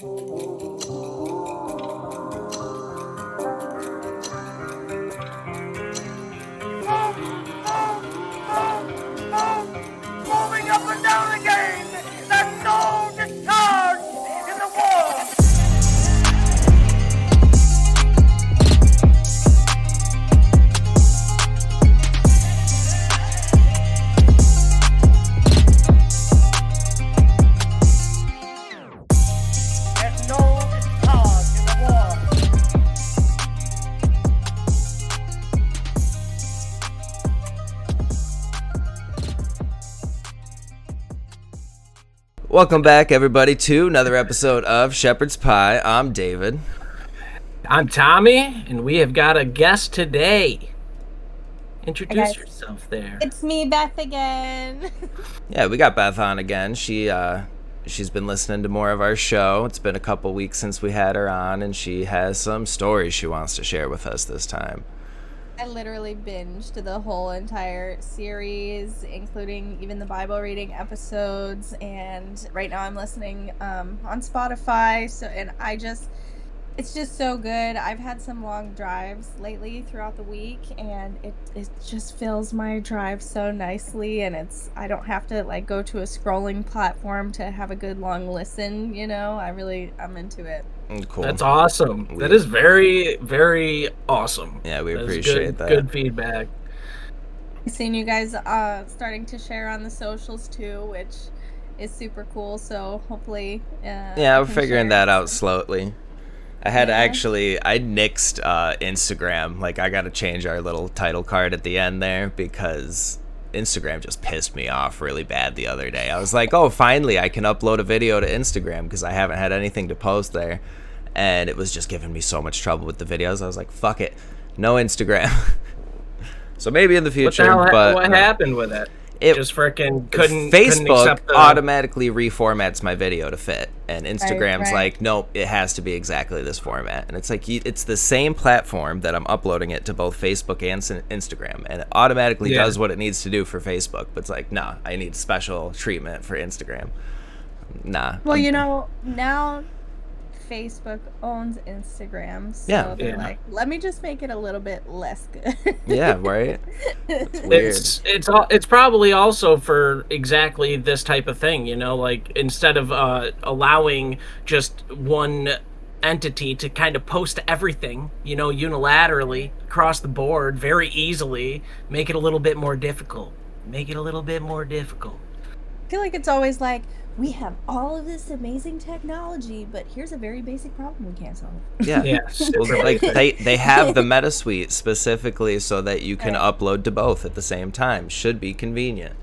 Moving up and down again, there's no discharge in the war. There's no discharge in the war. Welcome back, everybody, to another episode of Shepherd's Pie. I'm David. I'm Tommy, and we have got a guest today. Introduce yourself there. It's me, Beth, again. Yeah, we got Beth on again. She's been listening to more of our show. It's been a couple weeks since we had her on, and she has some stories she wants to share with us this time. I literally binged the whole entire series, including even the Bible reading episodes, and right now I'm listening on Spotify, it's just so good. I've had some long drives lately throughout the week, and it just fills my drive so nicely, and I don't have to like go to a scrolling platform to have a good long listen, I'm into it. Cool. That's awesome. That is very, very awesome. Yeah, we That is appreciate that. Good feedback. I've seen you guys starting to share on the socials too, which is super cool, so hopefully Yeah, we're figuring that out slowly. I had Yeah. I nixed Instagram. Like, I got to change our little title card at the end there because Instagram just pissed me off really bad the other day. I was like, oh, finally I can upload a video to Instagram because I haven't had anything to post there. And it was just giving me so much trouble with the videos. I was like, fuck it. No Instagram. So maybe in the future. What happened with it? It just freaking couldn't Facebook accept the... automatically reformats my video to fit, and Instagram's Right. like, nope, it has to be exactly this format. And it's like, it's the same platform that I'm uploading it to both Facebook and Instagram, and it automatically does what it needs to do for Facebook. But it's like, nah, I need special treatment for Instagram. Nah. Well, now Facebook owns Instagram, so they're like, let me just make it a little bit less good. Yeah, right? It's weird. It's probably also for exactly this type of thing, like instead of allowing just one entity to kind of post everything, unilaterally across the board very easily, make it a little bit more difficult. I feel like it's always like, we have all of this amazing technology, but here's a very basic problem we can't solve. Yeah. Yes. Well, like they have the Meta Suite specifically so that you can upload to both at the same time. Should be convenient.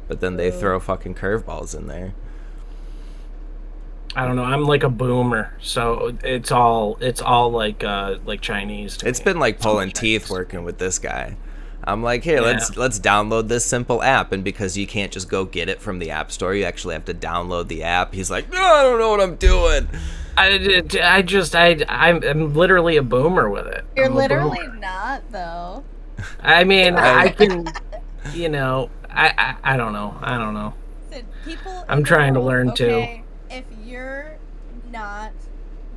But then they throw fucking curveballs in there. I don't know. I'm like a boomer, so it's all like Chinese. It's been like pulling teeth working with this guy. I'm like, here, let's download this simple app, and because you can't just go get it from the app store, you actually have to download the app. He's like, no, I don't know what I'm doing. I'm literally a boomer with it. You're literally not, though. I mean, I can, I don't know. I'm trying to learn too. If you're not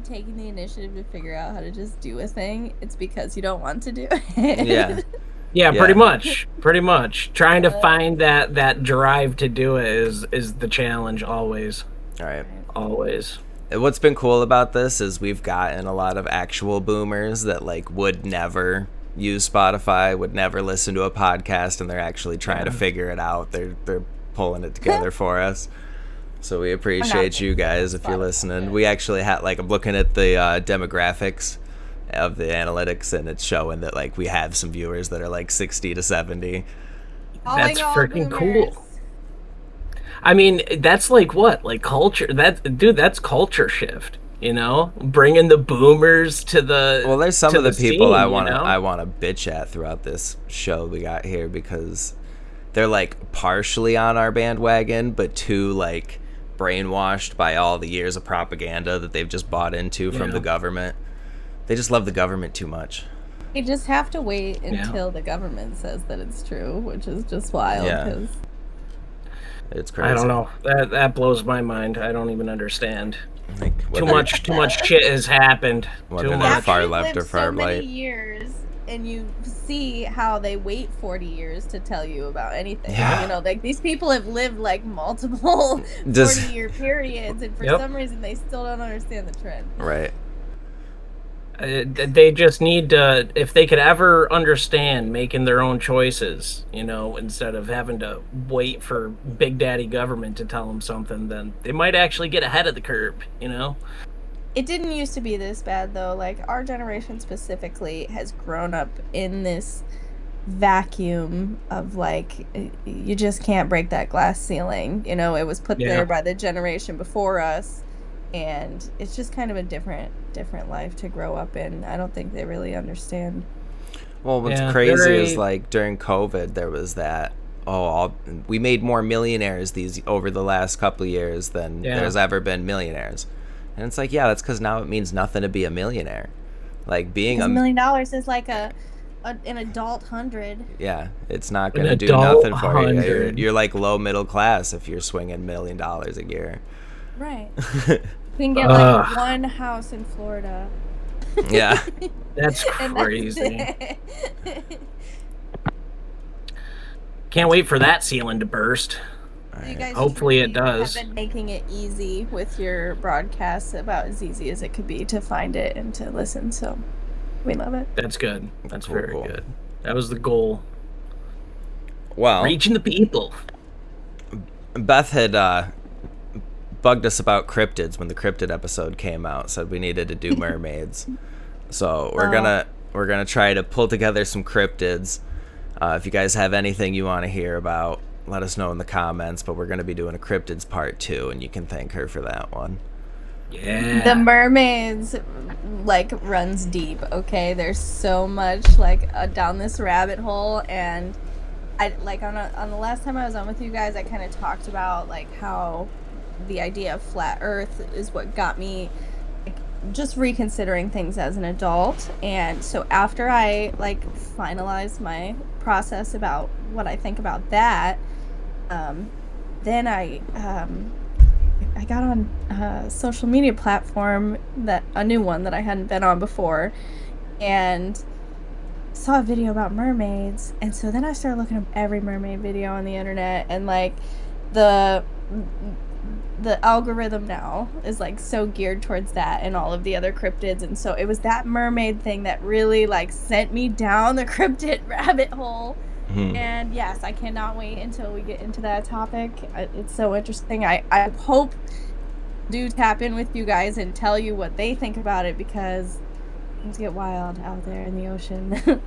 taking the initiative to figure out how to just do a thing, it's because you don't want to do it. Yeah, pretty much. Trying to find that drive to do it is the challenge always. All right. Always. And what's been cool about this is we've gotten a lot of actual boomers that like would never use Spotify, would never listen to a podcast, and they're actually trying to figure it out. They're pulling it together for us. So we appreciate you guys if you're listening. We actually had I'm looking at the demographics of the analytics, and it's showing that like we have some viewers that are like 60 to 70. That's freaking cool. I mean, that's like what? Like culture. That's culture shift, bringing the boomers to the Well, there's some of the people scene, I want to bitch at throughout this show we got here because they're like partially on our bandwagon, but too like brainwashed by all the years of propaganda that they've just bought into from the government. They just love the government too much. You just have to wait until the government says that it's true, which is just wild. It's crazy. I don't know. That blows my mind. I don't even understand. Like Too much shit has happened. Whether Too they're much. far They've left or lived far so many right. years, and you see how they wait 40 years to tell you about anything. Yeah. You know, like these people have lived like multiple Just- 40-year periods, and for Yep. some reason they still don't understand the trend. Right. They just need to, if they could ever understand making their own choices, you know, instead of having to wait for Big Daddy government to tell them something, then they might actually get ahead of the curve, you know? It didn't used to be this bad though. Like our generation specifically has grown up in this vacuum of like you just can't break that glass ceiling. You know, it was put there by the generation before us, and it's just kind of a different life to grow up in. I don't think they really understand. Well, what's crazy is like during COVID, there was that. We made more millionaires over the last couple of years than there's ever been millionaires, and it's like, yeah, that's because now it means nothing to be a millionaire. Like being $1 million is like an adult 100. Yeah, it's not gonna do adult nothing for you. 100. You're like low middle class if you're swinging $1 million a year. Right. We can get like one house in Florida. Yeah. That's And crazy. that's it. Can't wait for that ceiling to burst. You guys Hopefully it truly does. have been making it easy with your broadcasts, about as easy as it could be to find it and to listen. So we love it. That's good. That's Cool, very cool. good. That was the goal. Well, Reaching the people. Beth had bugged us about cryptids when the cryptid episode came out. Said we needed to do mermaids. So we're gonna try to pull together some cryptids. If you guys have anything you want to hear about, let us know in the comments. But we're gonna be doing a cryptids part 2, and you can thank her for that one. Yeah. The mermaids like runs deep. Okay, there's so much like down this rabbit hole, and I like on the last time I was on with you guys, I kind of talked about like how the idea of flat Earth is what got me like, just reconsidering things as an adult. And so after I like finalized my process about what I think about that, then I got on a social media platform, a new one that I hadn't been on before, and saw a video about mermaids. And so then I started looking up every mermaid video on the internet, and like the algorithm now is like so geared towards that and all of the other cryptids. And so it was that mermaid thing that really like sent me down the cryptid rabbit hole. And yes, I cannot wait until we get into that topic. It's so interesting. I hope do tap in with you guys and tell you what they think about it, because things get wild out there in the ocean.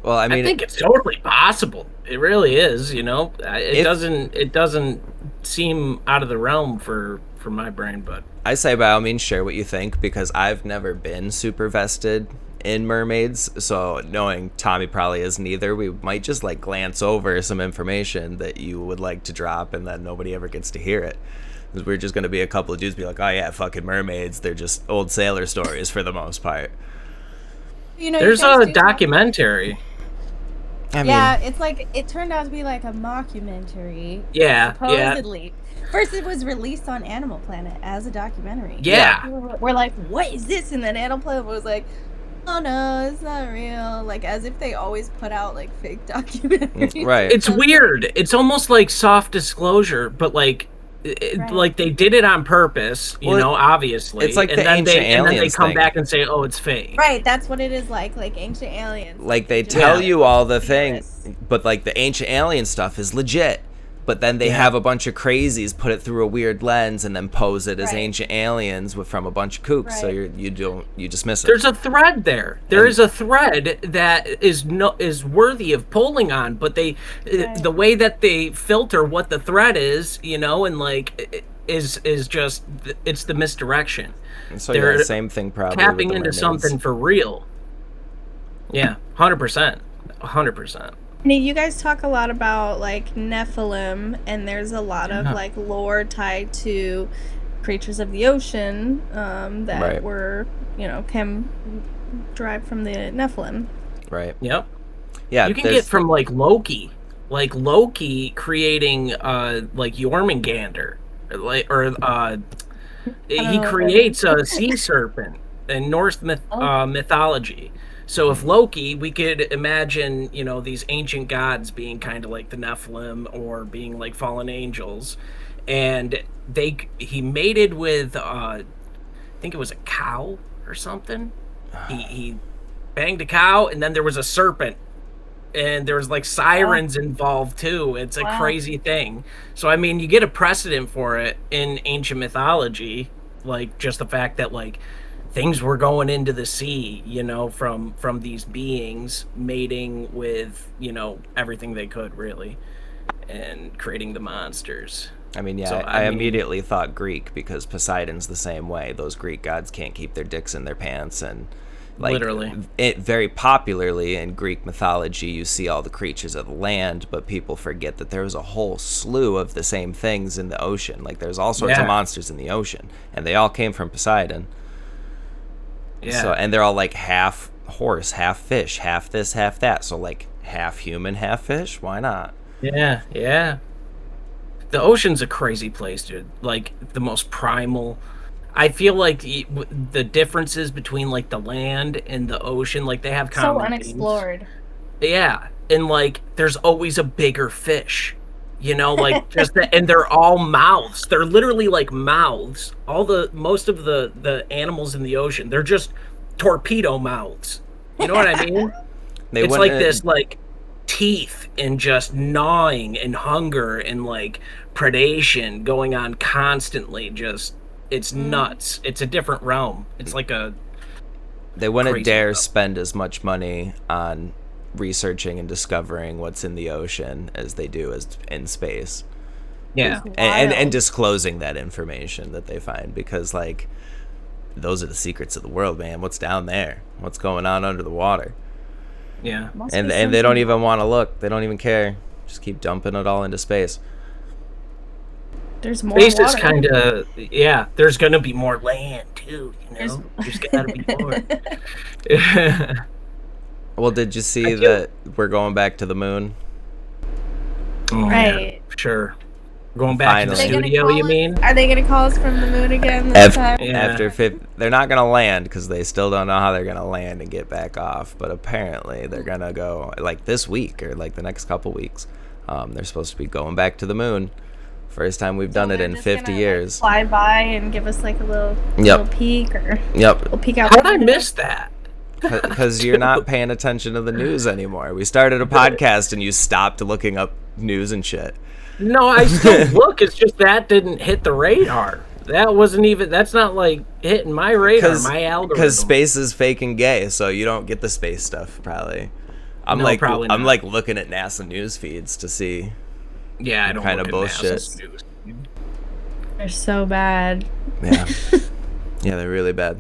Well, I mean, I think it's totally possible. It really is, you know. It doesn't seem out of the realm for my brain, but I say by all means share what you think, because I've never been super vested in mermaids, so knowing Tommy probably isn't either, we might just like glance over some information that you would like to drop, and then nobody ever gets to hear it. Because we're just going to be a couple of dudes be like, oh yeah, fucking mermaids, they're just old sailor stories for the most part. You know, there's a documentary. I mean, yeah, it's like it turned out to be like a mockumentary. Yeah, supposedly. First, it was released on Animal Planet as a documentary. Yeah. We're like, what is this? And then Animal Planet was like, oh no, it's not real. Like, as if they always put out like fake documentaries. Right. It's weird. It's almost like soft disclosure, but like, like they did it on purpose, you know, obviously. It's like and the then ancient aliens and then they come thing. back and say, oh, it's fake. Right, that's what it is like ancient aliens. Like they tell you all the things, but like the ancient alien stuff is legit. But then they have a bunch of crazies put it through a weird lens and then pose it as ancient aliens from a bunch of kooks. So you dismiss it. There's a thread there. There is a thread that is worthy of pulling on, but the way that they filter what the thread is, you know, and like is just it's the misdirection. And so they're same thing probably tapping with the into mermaids. something for real. Yeah, 100%, 100%. You guys talk a lot about like Nephilim, and there's a lot of like lore tied to creatures of the ocean that were, you know, can derive from the Nephilim. Right. Yep. Yeah. You can get from like Loki creating like Jormungandr, He creates a sea serpent in Norse mythology. So if Loki, we could imagine, these ancient gods being kind of like the Nephilim or being like fallen angels, and he mated with I think it was a cow or something. He banged a cow, and then there was a serpent, and there was like sirens involved too. It's a crazy thing. So I mean, you get a precedent for it in ancient mythology, like just the fact that like things were going into the sea, from these beings mating with, everything they could really, and creating the monsters. I mean, yeah, So, I immediately thought Greek because Poseidon's the same way. Those Greek gods can't keep their dicks in their pants, and like literally, very popularly in Greek mythology, you see all the creatures of the land, but people forget that there was a whole slew of the same things in the ocean. Like there's all sorts of monsters in the ocean, and they all came from Poseidon. Yeah. So, and they're all like half horse, half fish, half this, half that. So like half human, half fish. Why not? Yeah, yeah. The ocean's a crazy place, dude. Like the most primal. I feel like the differences between like the land and the ocean, like they have common so unexplored. Themes. Yeah, and like there's always a bigger fish. Like and they're all mouths. They're literally like mouths. Most of the animals in the ocean, they're just torpedo mouths. You know what I mean? It's like this like teeth and just gnawing and hunger and like predation going on constantly. Just it's nuts. It's a different realm. It's like they wouldn't dare spend as much money on researching and discovering what's in the ocean as they do as in space. Yeah. And disclosing that information that they find, because like those are the secrets of the world, man. What's down there? What's going on under the water? Yeah. And they don't even want to look. They don't even care. Just keep dumping it all into space. There's more space water. Is kind of there's gonna be more land too, there's gotta be more. Well, did you see that we're going back to the moon? Oh, right. Yeah, sure. Going back to the studio, you mean? Are they going to call us from the moon again this time? After they're not going to land because they still don't know how they're going to land and get back off. But apparently they're going to go like this week or like the next couple weeks. They're supposed to be going back to the moon. First time we've done it in 50 years. Like, fly by and give us like a little peek or we'll peek out. How did I miss that? Because you're not paying attention to the news anymore. We started a podcast and you stopped looking up news and shit. No, I still look. It's just that didn't hit the radar. That wasn't even. That's not like hitting my radar, my algorithm. Because space is fake and gay, so you don't get the space stuff. Probably. I'm like looking at NASA news feeds to see. Yeah, I don't kind of bullshit. They're so bad. Yeah, yeah, they're really bad.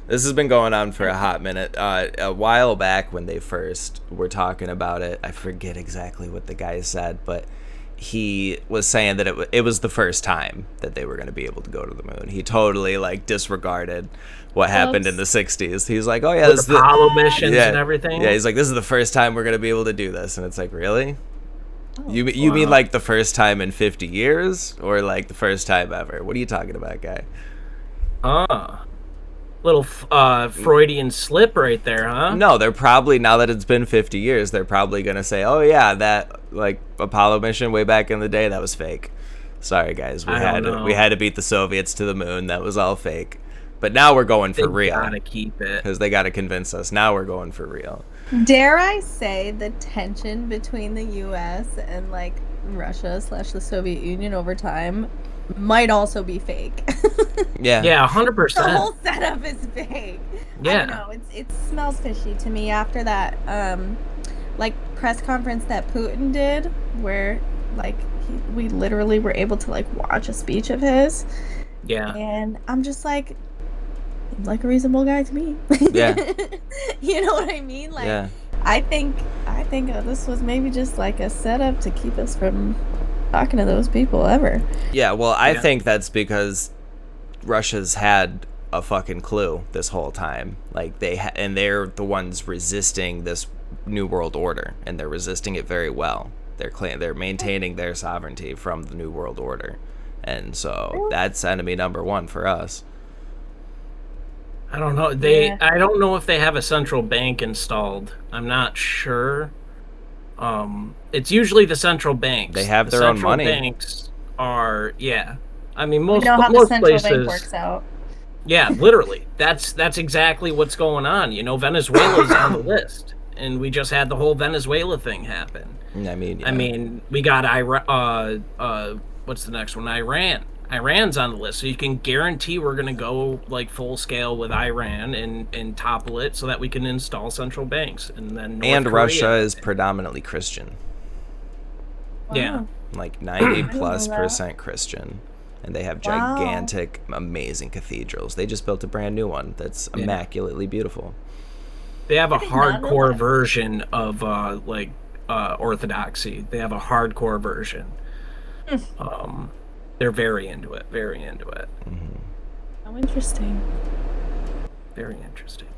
This has been going on for a hot minute. A while back when they first were talking about it, I forget exactly what the guy said, but he was saying that it was the first time that they were going to be able to go to the moon. He totally like disregarded what happened in the 60s. He's like, oh yeah, this is the Apollo missions and everything. Yeah, he's like, this is the first time we're going to be able to do this. And it's like, really? You mean like the first time in 50 years or like the first time ever? What are you talking about, guy? Little Freudian slip right there, huh? No, they're probably, now that it's been 50 years, they're probably going to say, oh yeah, that like Apollo mission way back in the day, that was fake. Sorry guys, we had to beat the Soviets to the moon. That was all fake. But now we're going for real. They gotta keep it. Because they gotta convince us. Now we're going for real. Dare I say the tension between the U.S. and like Russia / the Soviet Union over time might also be fake. Yeah. Yeah, 100%. The whole setup is fake. Yeah. I don't know. It smells fishy to me after that like press conference that Putin did where like we literally were able to like watch a speech of his. Yeah. And I'm just like a reasonable guy to me. Yeah. You know what I mean? Like yeah. I think this was maybe just like a setup to keep us from talking to those people ever. Yeah, well, I think that's because Russia's had a fucking clue this whole time. Like and they're the ones resisting this new world order, and they're resisting it very well. They're maintaining their sovereignty from the new world order, And so that's enemy number one for us. I don't know. I don't know if they have a central bank installed. I'm not sure. It's usually the central banks. They have the their own money. Central banks are, yeah. I mean, We most know how the most central places. bank works out. Yeah, literally. That's exactly what's going on. You know, Venezuela's on the list, and we just had the whole Venezuela thing happen. I mean, yeah. I mean, we got what's the next one? Iran. Iran's on the list, so you can guarantee we're going to go like full scale with Iran and topple it so that we can install central banks, and then North Korea. Russia is predominantly Christian. Yeah, like 90+% Christian, and they have gigantic, amazing cathedrals. They just built a brand new one that's immaculately beautiful. They have a hardcore version of Orthodoxy. They have a hardcore version. They're very into it. Very into it. Mm-hmm. How interesting. Very interesting.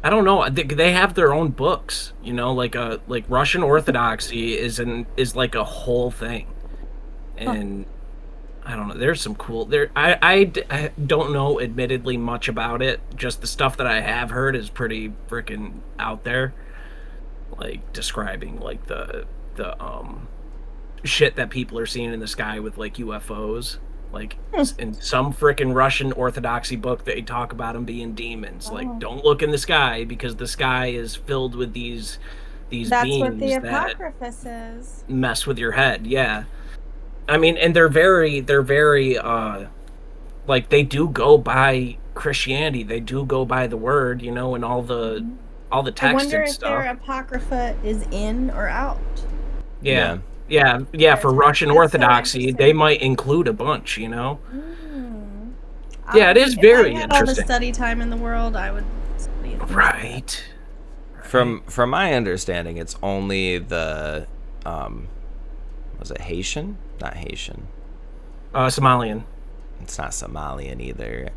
I don't know. They have their own books. You know, like Russian Orthodoxy is like a whole thing, and I don't know. There's some cool. I don't know, admittedly, much about it. Just the stuff that I have heard is pretty freaking out there. Like describing like the shit that people are seeing in the sky with like UFOs. Like in some freaking Russian Orthodoxy book, they talk about them being demons. Like, don't look in the sky because the sky is filled with these That's beings what the that Apocrypha says. mess with your head. Yeah, I mean, and they're very like they do go by Christianity. They do go by the word, you know, and all the text I wonder and if stuff. their Apocrypha is in or out. Yeah. For Russian That's so Orthodoxy, interesting. they might include a bunch, you know. Yeah, it is very If I had all the interesting. study time in the world, I would study it. Right. From my understanding, it's only the was it Haitian? Not Haitian. Somalian. It's not Somalian either.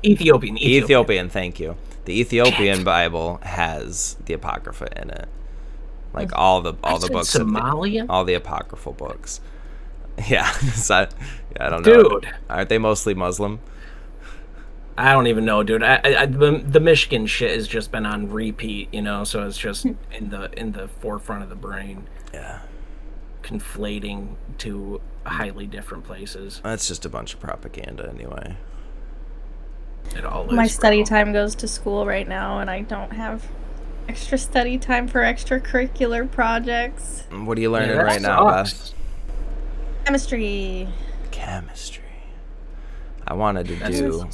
Ethiopian. Thank you. The Ethiopian Bible has the Apocrypha in it. Like all the books, Somalian? all the apocryphal books. Yeah, so, I don't know. Dude, Aren't they mostly Muslim? I don't even know, dude. The Michigan shit has just been on repeat, you know. So it's just in the forefront of the brain. Yeah, conflating to highly different places. That's just a bunch of propaganda, anyway. It all is. My study time goes to school right now, and I don't have extra study time for extracurricular projects. What are you learning right now, Beth? Chemistry. I wanted to do.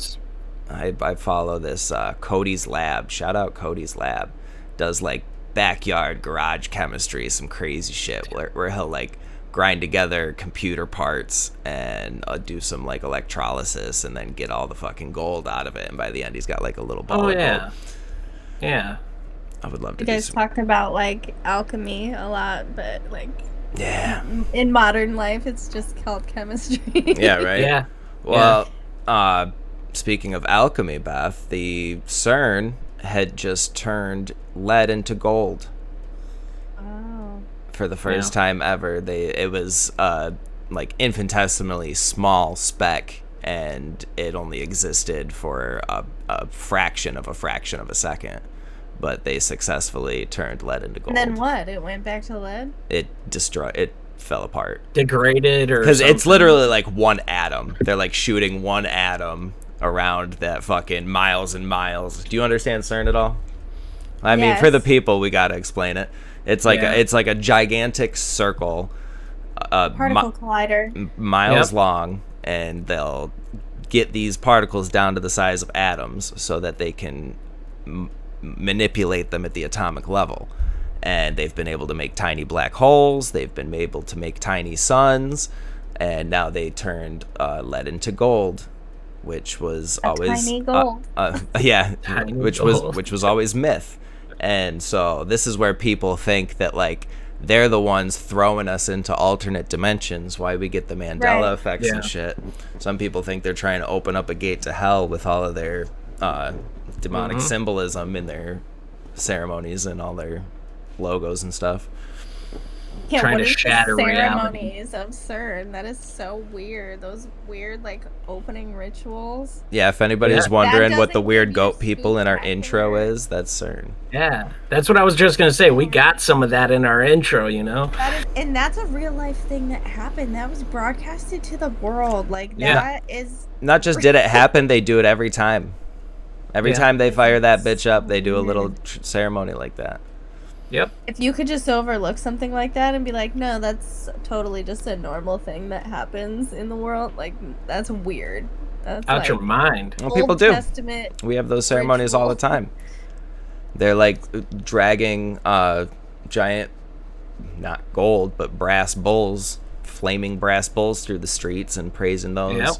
I follow this Cody's Lab. Shout out Cody's Lab. Does like backyard garage chemistry, some crazy shit where he'll like grind together computer parts and do some like electrolysis and then get all the fucking gold out of it. And by the end, he's got like a little ball of gold. Yeah. I would love to. You guys talked about like alchemy a lot, but like in modern life, it's just called chemistry. Yeah, right. Yeah. Well, speaking of alchemy, Beth, the CERN had just turned lead into gold. Oh. For the first time ever. It was like infinitesimally small speck, and it only existed for a fraction of a second. But they successfully turned lead into gold. And then what? It went back to lead? It fell apart. Degraded or because it's something. literally like one atom. They're like shooting one atom around that fucking miles and miles. Do you understand CERN at all? I mean, for the people, we gotta explain it. It's like it's like a gigantic circle, particle collider, miles long, and they'll get these particles down to the size of atoms so that they can manipulate them at the atomic level. And they've been able to make tiny black holes. They've been able to make tiny suns, and now they turned lead into gold, which was always tiny gold. Which was always myth. And so this is where people think that like they're the ones throwing us into alternate dimensions, why we get the Mandela effects and shit. Some people think they're trying to open up a gate to hell with all of their demonic symbolism in their ceremonies and all their logos and stuff. Yeah, trying what to is the shatter reality. ceremonies of CERN? That is so weird. Those weird, like, opening rituals. Yeah, if anybody's Yeah. wondering what the doesn't weird give you goat people in our intro spooktacular- is, that's CERN. Yeah, that's what I was just gonna say. We got some of that in our intro, you know. That is, and that's a real life thing that happened. That was broadcasted to the world. Like, Yeah. that is Not just did it happen, they do it every time. Every Yeah. time they fire that bitch up, so they do a little weird. ceremony like that. Yep. If you could just overlook something like that and be like, no, that's totally just a normal thing that happens in the world, like, that's weird. That's Out like your mind. Well, people Old do. Testament We have those ceremonies all the ritual. time. They're like dragging giant, not gold, but brass bulls, flaming brass bulls through the streets and praising those. Yep.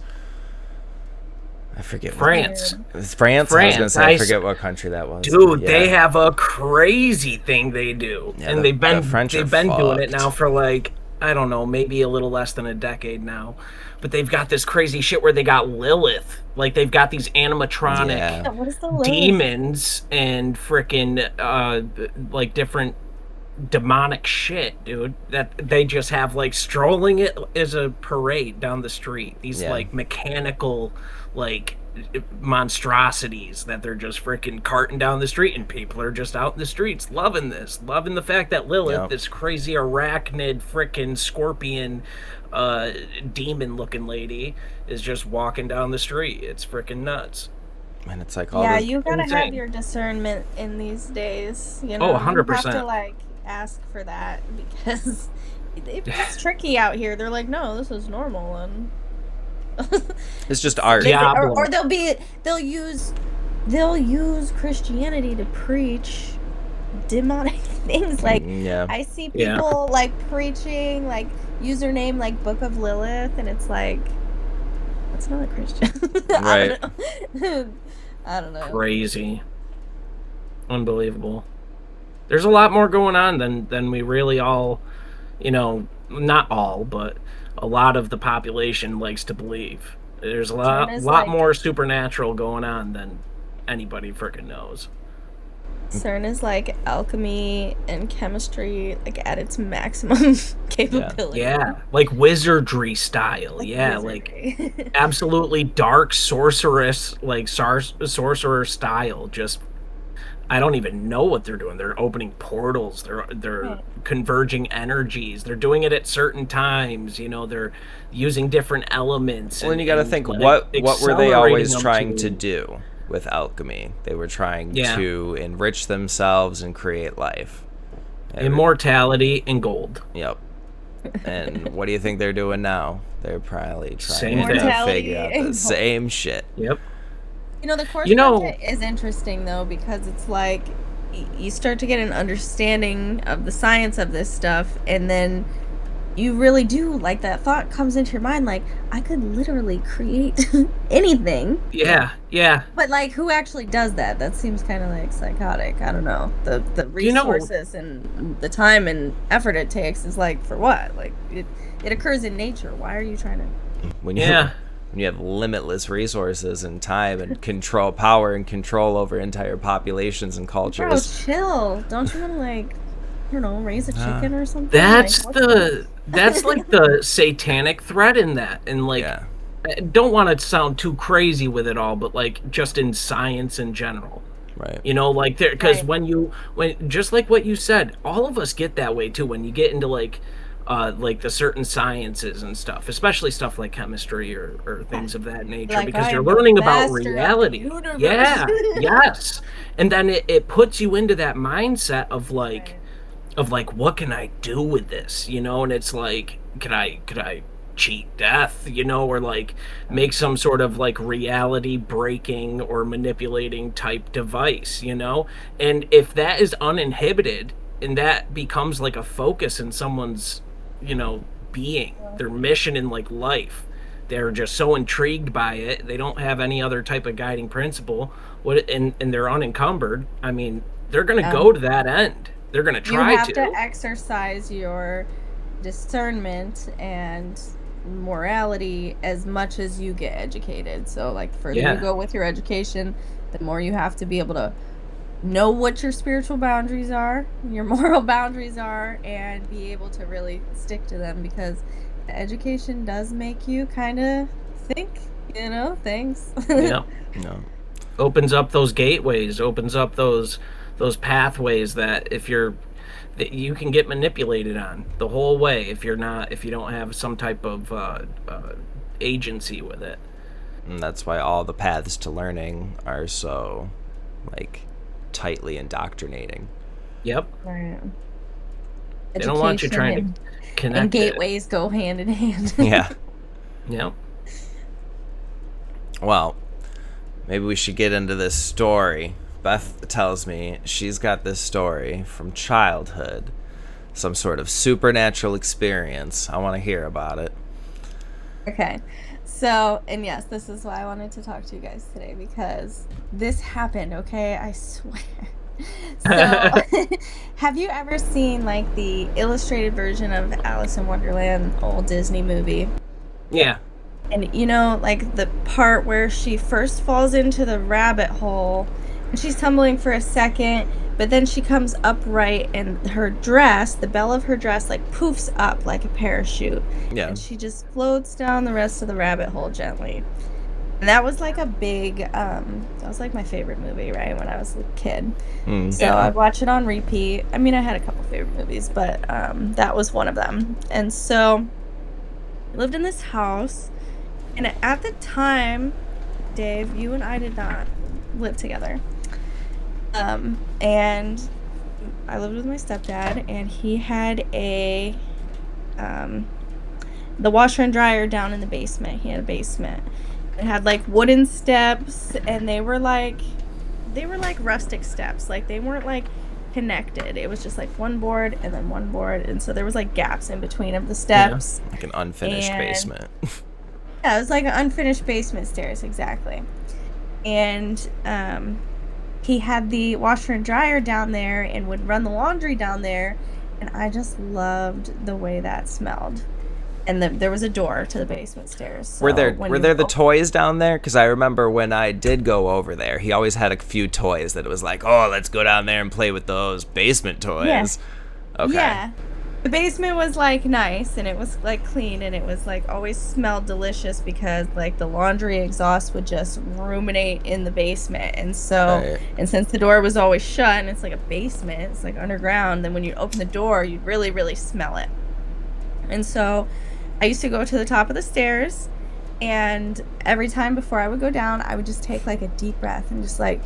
I forget France. It's France. I was gonna France. say I forget what country that was. Dude, Yeah. they have a crazy thing they do, Yeah, and the French are they've been doing it fucked. now for like, I don't know, maybe a little less than a decade now. But they've got this crazy shit where they got Lilith, like they've got these animatronic Yeah. What is the Lilith? demons and frickin' like different demonic shit, dude, that they just have like strolling it as a parade down the street. These Yeah. like mechanical like monstrosities that they're just freaking carting down the street, and people are just out in the streets loving this, loving the fact that Lilith, Yep. this crazy arachnid freaking scorpion demon looking lady, is just walking down the street. It's freaking nuts. And it's like all Yeah, this. you gotta have insane. your discernment in these days. You know, Oh, you 100%. have to like ask for that because it's tricky out here. They're like, no, this is normal, and It's just art. Yeah. or they'll use Christianity to preach demonic things. Like, Yeah. I see Yeah. people like preaching like username like Book of Lilith, and it's like, that's not a Christian. Right. I don't know. Crazy. Unbelievable. There's a lot more going on than we really all, you know, not all, but a lot of the population likes to believe. There's a lot China's like- more supernatural going on than anybody freaking knows. CERN is like alchemy and chemistry, like at its maximum capability. Yeah, like wizardry style. Yeah, like wizardry. absolutely dark sorceress, like sorcerer style. Just, I don't even know what they're doing. They're opening portals. They're Right. converging energies. They're doing it at certain times. You know, they're using different elements. Well, and you got to and, think, like, what were they accelerating always them trying to do with alchemy? They were trying Yeah. to enrich themselves and create life. Immortality and gold. Yep. And what do you think they're doing now? They're probably Same trying to thing. figure out the Immortality same shit. Yep. You know, the course You know- content is interesting though, because it's like you start to get an understanding of the science of this stuff, and then you really do, like, that thought comes into your mind, like, I could literally create anything. Yeah. Yeah. But like, who actually does that? That seems kind of like psychotic. I don't know. The You know- resources and the time and effort it takes is like, for what? Like, it occurs in nature. Why are you trying to? When you Yeah. when you have limitless resources and time and power and control over entire populations and Bro, cultures. chill. Don't you want to, like, I don't know, raise a chicken or something? That's Like, what's that's like the satanic threat in that, and like, Yeah. I don't want to sound too crazy with it all, but like just in science in general, Right. you know, like there, because Right. when just like what you said, all of us get that way too when you get into like the certain sciences and stuff, especially stuff like chemistry or things of that nature, Like, because I you're am the learning about master of the reality. universe. Yeah, yes, and then it puts you into that mindset of like. Right. Of like, what can I do with this, you know? And it's like, could I cheat death, you know, or like make some sort of like reality breaking or manipulating type device, you know? And if that is uninhibited and that becomes like a focus in someone's, you know, being, their mission in like life, they're just so intrigued by it, they don't have any other type of guiding principle, and they're unencumbered, I mean, they're gonna go to that end. They're gonna You try have to exercise your discernment and morality as much as you get educated. So, like, the further Yeah. you go with your education, the more you have to be able to know what your spiritual boundaries are, your moral boundaries are, and be able to really stick to them, because the education does make you kind of think, things. Yeah. No. Opens up those gateways, opens up those pathways that that you can get manipulated on the whole way if you don't have some type of agency with it. And that's why all the paths to learning are so, like, tightly indoctrinating. Yep. Right. They don't want you trying Education to connect and gateways go hand in hand. Yeah. Yep. Well, maybe we should get into this story. Beth tells me she's got this story from childhood, some sort of supernatural experience. I want to hear about it. Okay. So, and yes, this is why I wanted to talk to you guys today, because this happened, okay? I swear. So, have you ever seen like the illustrated version of Alice in Wonderland, old Disney movie? Yeah. And like the part where she first falls into the rabbit hole and she's tumbling for a second, but then she comes upright and her dress, the bell of her dress, like poofs up like a parachute. Yeah. And she just floats down the rest of the rabbit hole gently. And that was like a big, that was like my favorite movie, right, when I was a kid. So Yeah. I'd watch it on repeat. I mean, I had a couple favorite movies, but that was one of them. And so I lived in this house. And at the time, Dave, you and I did not live together. And I lived with my stepdad, and he had the washer and dryer down in the basement. He had a basement. It had like wooden steps, and they were like rustic steps. Like they weren't like connected. It was just like one board and then one board, and so there was like gaps in between of the steps. Like an unfinished basement. Yeah, it was like an unfinished basement stairs, exactly. And he had the washer and dryer down there and would run the laundry down there, and I just loved the way that smelled. And there was a door to the basement stairs. So Were there the toys down there? Because I remember when I did go over there, he always had a few toys that it was like, oh, let's go down there and play with those basement toys. Yeah. Okay. Yeah. The basement was like nice, and it was like clean, and it was like always smelled delicious because like the laundry exhaust would just ruminate in the basement. And so, Right. and since the door was always shut and it's like a basement, it's like underground, then when you open the door, you'd really, really smell it. And so I used to go to the top of the stairs, and every time before I would go down, I would just take like a deep breath and just like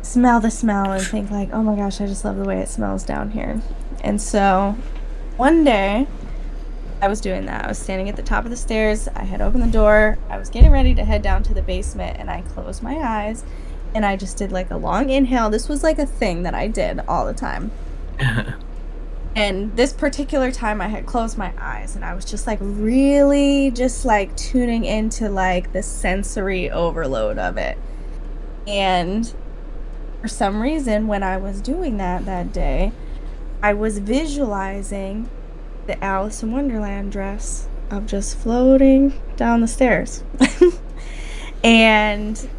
smell the smell and think like, oh my gosh, I just love the way it smells down here. And so one day I was doing that. I was standing at the top of the stairs. I had opened the door. I was getting ready to head down to the basement, and I closed my eyes and I just did like a long inhale. This was like a thing that I did all the time. And this particular time I had closed my eyes, and I was just like really just like tuning into like the sensory overload of it. And for some reason, when I was doing that day, I was visualizing the Alice in Wonderland dress of just floating down the stairs. And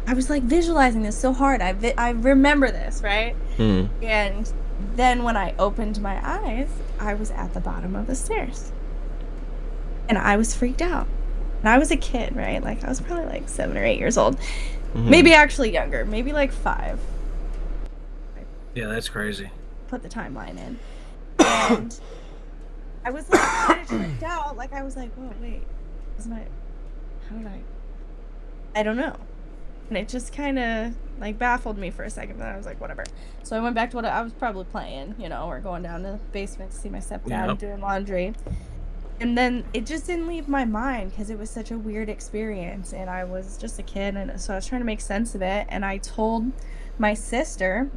I was like visualizing this so hard. I remember this, right? And then when I opened my eyes, I was at the bottom of the stairs. And I was freaked out. And I was a kid, right? Like I was probably like 7 or 8 years old. Maybe actually younger. Maybe like 5. Yeah, that's crazy. Put the timeline in. And I was like kind of tricked out. Like I was like, oh wait, how did I don't know. And it just kind of like baffled me for a second. Then I was like, whatever. So I went back to what I was probably playing, or going down to the basement to see my stepdad doing laundry. And then it just didn't leave my mind because it was such a weird experience, and I was just a kid, and so I was trying to make sense of it. And I told my sister,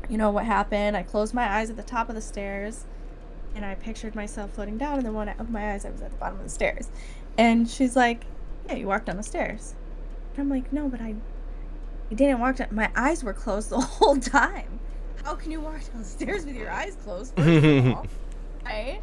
what happened. I closed my eyes at the top of the stairs, and I pictured myself floating down, and then when I opened my eyes, I was at the bottom of the stairs. And she's like, yeah, you walked down the stairs. And I'm like, no, but I didn't walk down. My eyes were closed the whole time. How can you walk down the stairs with your eyes closed, first of all? Right?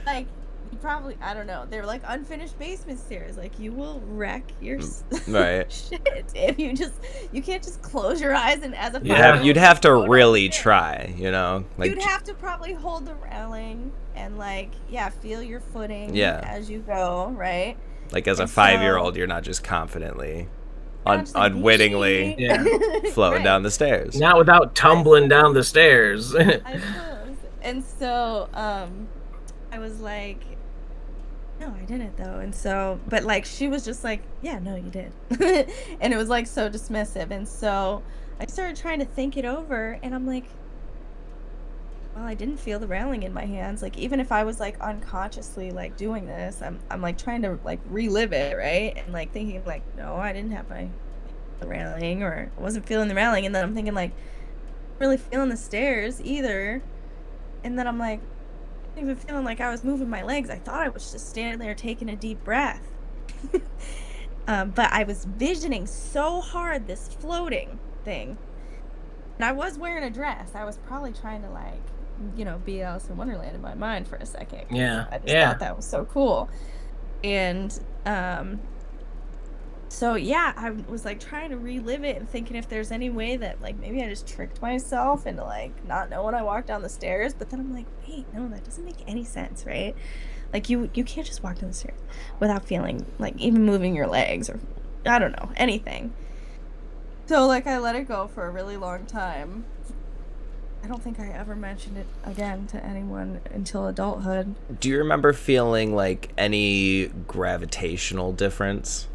Like, you probably, I don't know. They're like unfinished basement stairs. Like, you will wreck your Right. shit if you can't just close your eyes and as a Yeah. You'd 5-year-old have to go down really the stairs. try, you know? Like, You'd have to probably hold the railing and like, yeah, feel your footing Yeah. as you go, right? like as a And 5-year-old, you're not just confidently, not just like, unwittingly Yeah. floating Right. down the stairs. Not without tumbling down the stairs. I suppose. And so, I was like, no, I didn't though. And so, but like, she was just like, yeah, no, you did. And it was like so dismissive. And so I started trying to think it over, and I'm like, well, I didn't feel the railing in my hands. Like, even if I was like unconsciously like doing this, I'm like trying to like relive it, right? And like thinking like, no, I didn't have the railing, or I wasn't feeling the railing. And then I'm thinking like, really feeling the stairs either. And then I'm like, I wasn't even feeling like I was moving my legs. I thought I was just standing there taking a deep breath. But I was visioning so hard this floating thing. And I was wearing a dress. I was probably trying to like, be Alice in Wonderland in my mind for a second. 'Cause Yeah, I just yeah. thought that was so cool. And so yeah, I was like trying to relive it and thinking if there's any way that like maybe I just tricked myself into like not knowing I walked down the stairs. But then I'm like, wait, no, that doesn't make any sense, right? Like you can't just walk down the stairs without feeling like even moving your legs or I don't know, anything. So like I let it go for a really long time. I don't think I ever mentioned it again to anyone until adulthood. Do you remember feeling like any gravitational difference?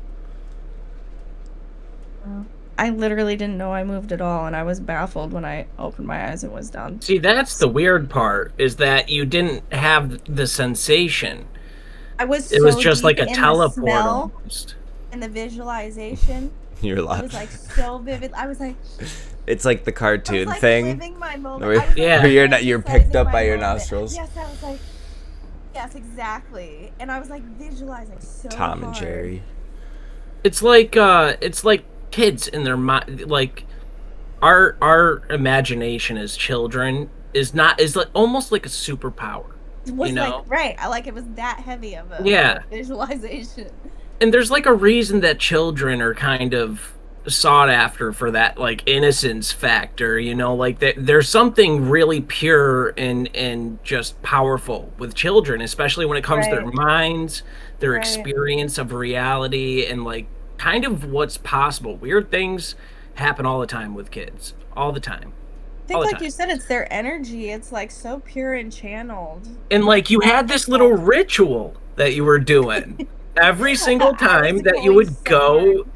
I literally didn't know I moved at all, and I was baffled when I opened my eyes and was down. See, that's the weird part, is that you didn't have the sensation. I was It was so just deep like a in the teleport smell almost. and the visualization. You're It like, was like so vivid. I was like, it's like the I was cartoon like thing. living my moment. Where- I was, like, Yeah. where you're picked visualizing up my by your moment. nostrils. Yes, I was like, yes, exactly. And I was like visualizing so Tom and hard. Jerry. It's like kids in their mind. Like our imagination as children is like almost like a superpower. It was You know? like, right. I like it was that heavy of a Yeah. visualization. And there's like a reason that children are kind of sought after for that like innocence factor, like there's something really pure and just powerful with children, especially when it comes to their Right. minds, their Right. experience of reality, and like kind of what's possible. Weird things happen all the time with kids, all the time. I think, All the like time. you said, it's their energy. It's like so pure and channeled. And like you had this little ritual that you were doing every single I was time that you going would so go hard.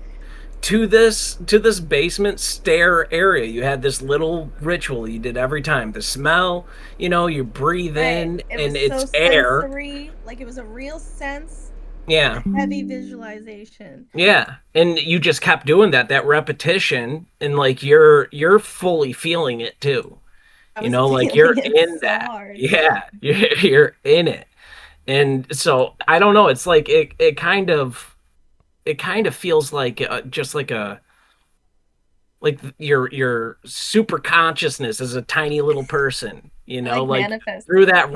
to this basement stair area. You had this little ritual you did every time. The smell, you breathe in, Right. It and was it's so air. sensory. Like it was a real sense, Yeah. heavy visualization. Yeah. And you just kept doing that repetition, and like you're fully feeling it too. I was Like you're feeling it in so that. hard. Yeah. You're in it. And so I don't know, it's like it kind of feels like just like your super consciousness as a tiny little person, like manifest through that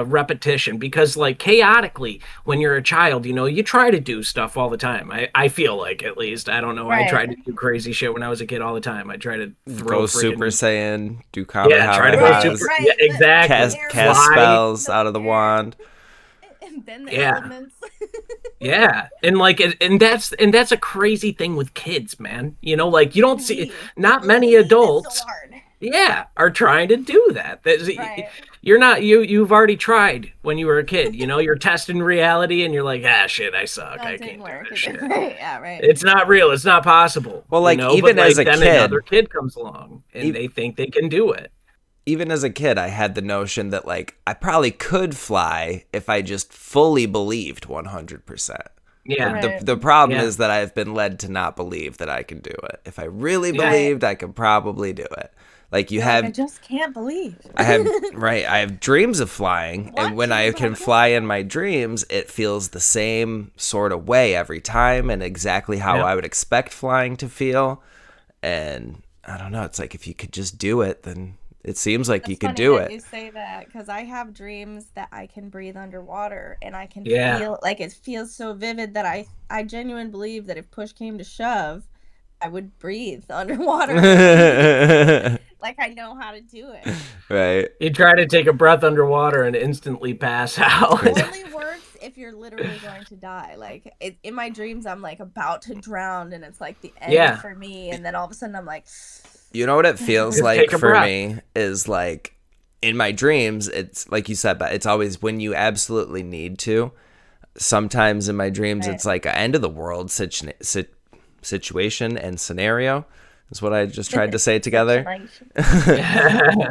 repetition, because like chaotically when you're a child, you try to do stuff all the time. I feel like, at least, I don't know, I Right. tried to do crazy shit when I was a kid all the time. I tried to Go Super Saiyan, do Kamehameha, yeah, try to go Right, super, right. yeah, exactly, cast Fly. spells out of the wand. And then the Yeah. elements. Yeah, and like, and that's a crazy thing with kids, man. Like you don't see, not many adults, So hard. yeah, are trying to do that. Right. You're not, you've already tried when you were a kid. You're testing reality, and you're like, shit, I suck. No, I it didn't can't do work. this shit. Right. Yeah. Right. It's not real. It's not possible. Well, like, but, even as a then kid- another kid comes along and they think they can do it. Even as a kid, I had the notion that, like, I probably could fly if I just fully believed 100%. Yeah. Right. The problem Yeah. is that I've been led to not believe that I can do it. If I really Yeah. believed, I could probably do it. Like, you I have, just can't believe. I have dreams of flying, What and when I dreams can are fly in my dreams, it feels the same sort of way every time, and exactly how Yeah. I would expect flying to feel. And I don't know, it's like, if you could just do it, then It seems like you That's could funny do that it. you say that because I have dreams that I can breathe underwater and I can Yeah. feel like it feels so vivid that I genuinely believe that if push came to shove, I would breathe underwater. Like I know how to do it. Right. You try to take a breath underwater and instantly pass out. It only works if you're literally going to die. Like in my dreams, I'm like about to drown and it's like the end Yeah. for me. And then all of a sudden I'm like, You know what it feels Just like take a for breath. me is like in my dreams, it's like you said, but it's always when you absolutely need to. Sometimes in my dreams, Right. it's like an end of the world situation and scenario is what I just tried to say together.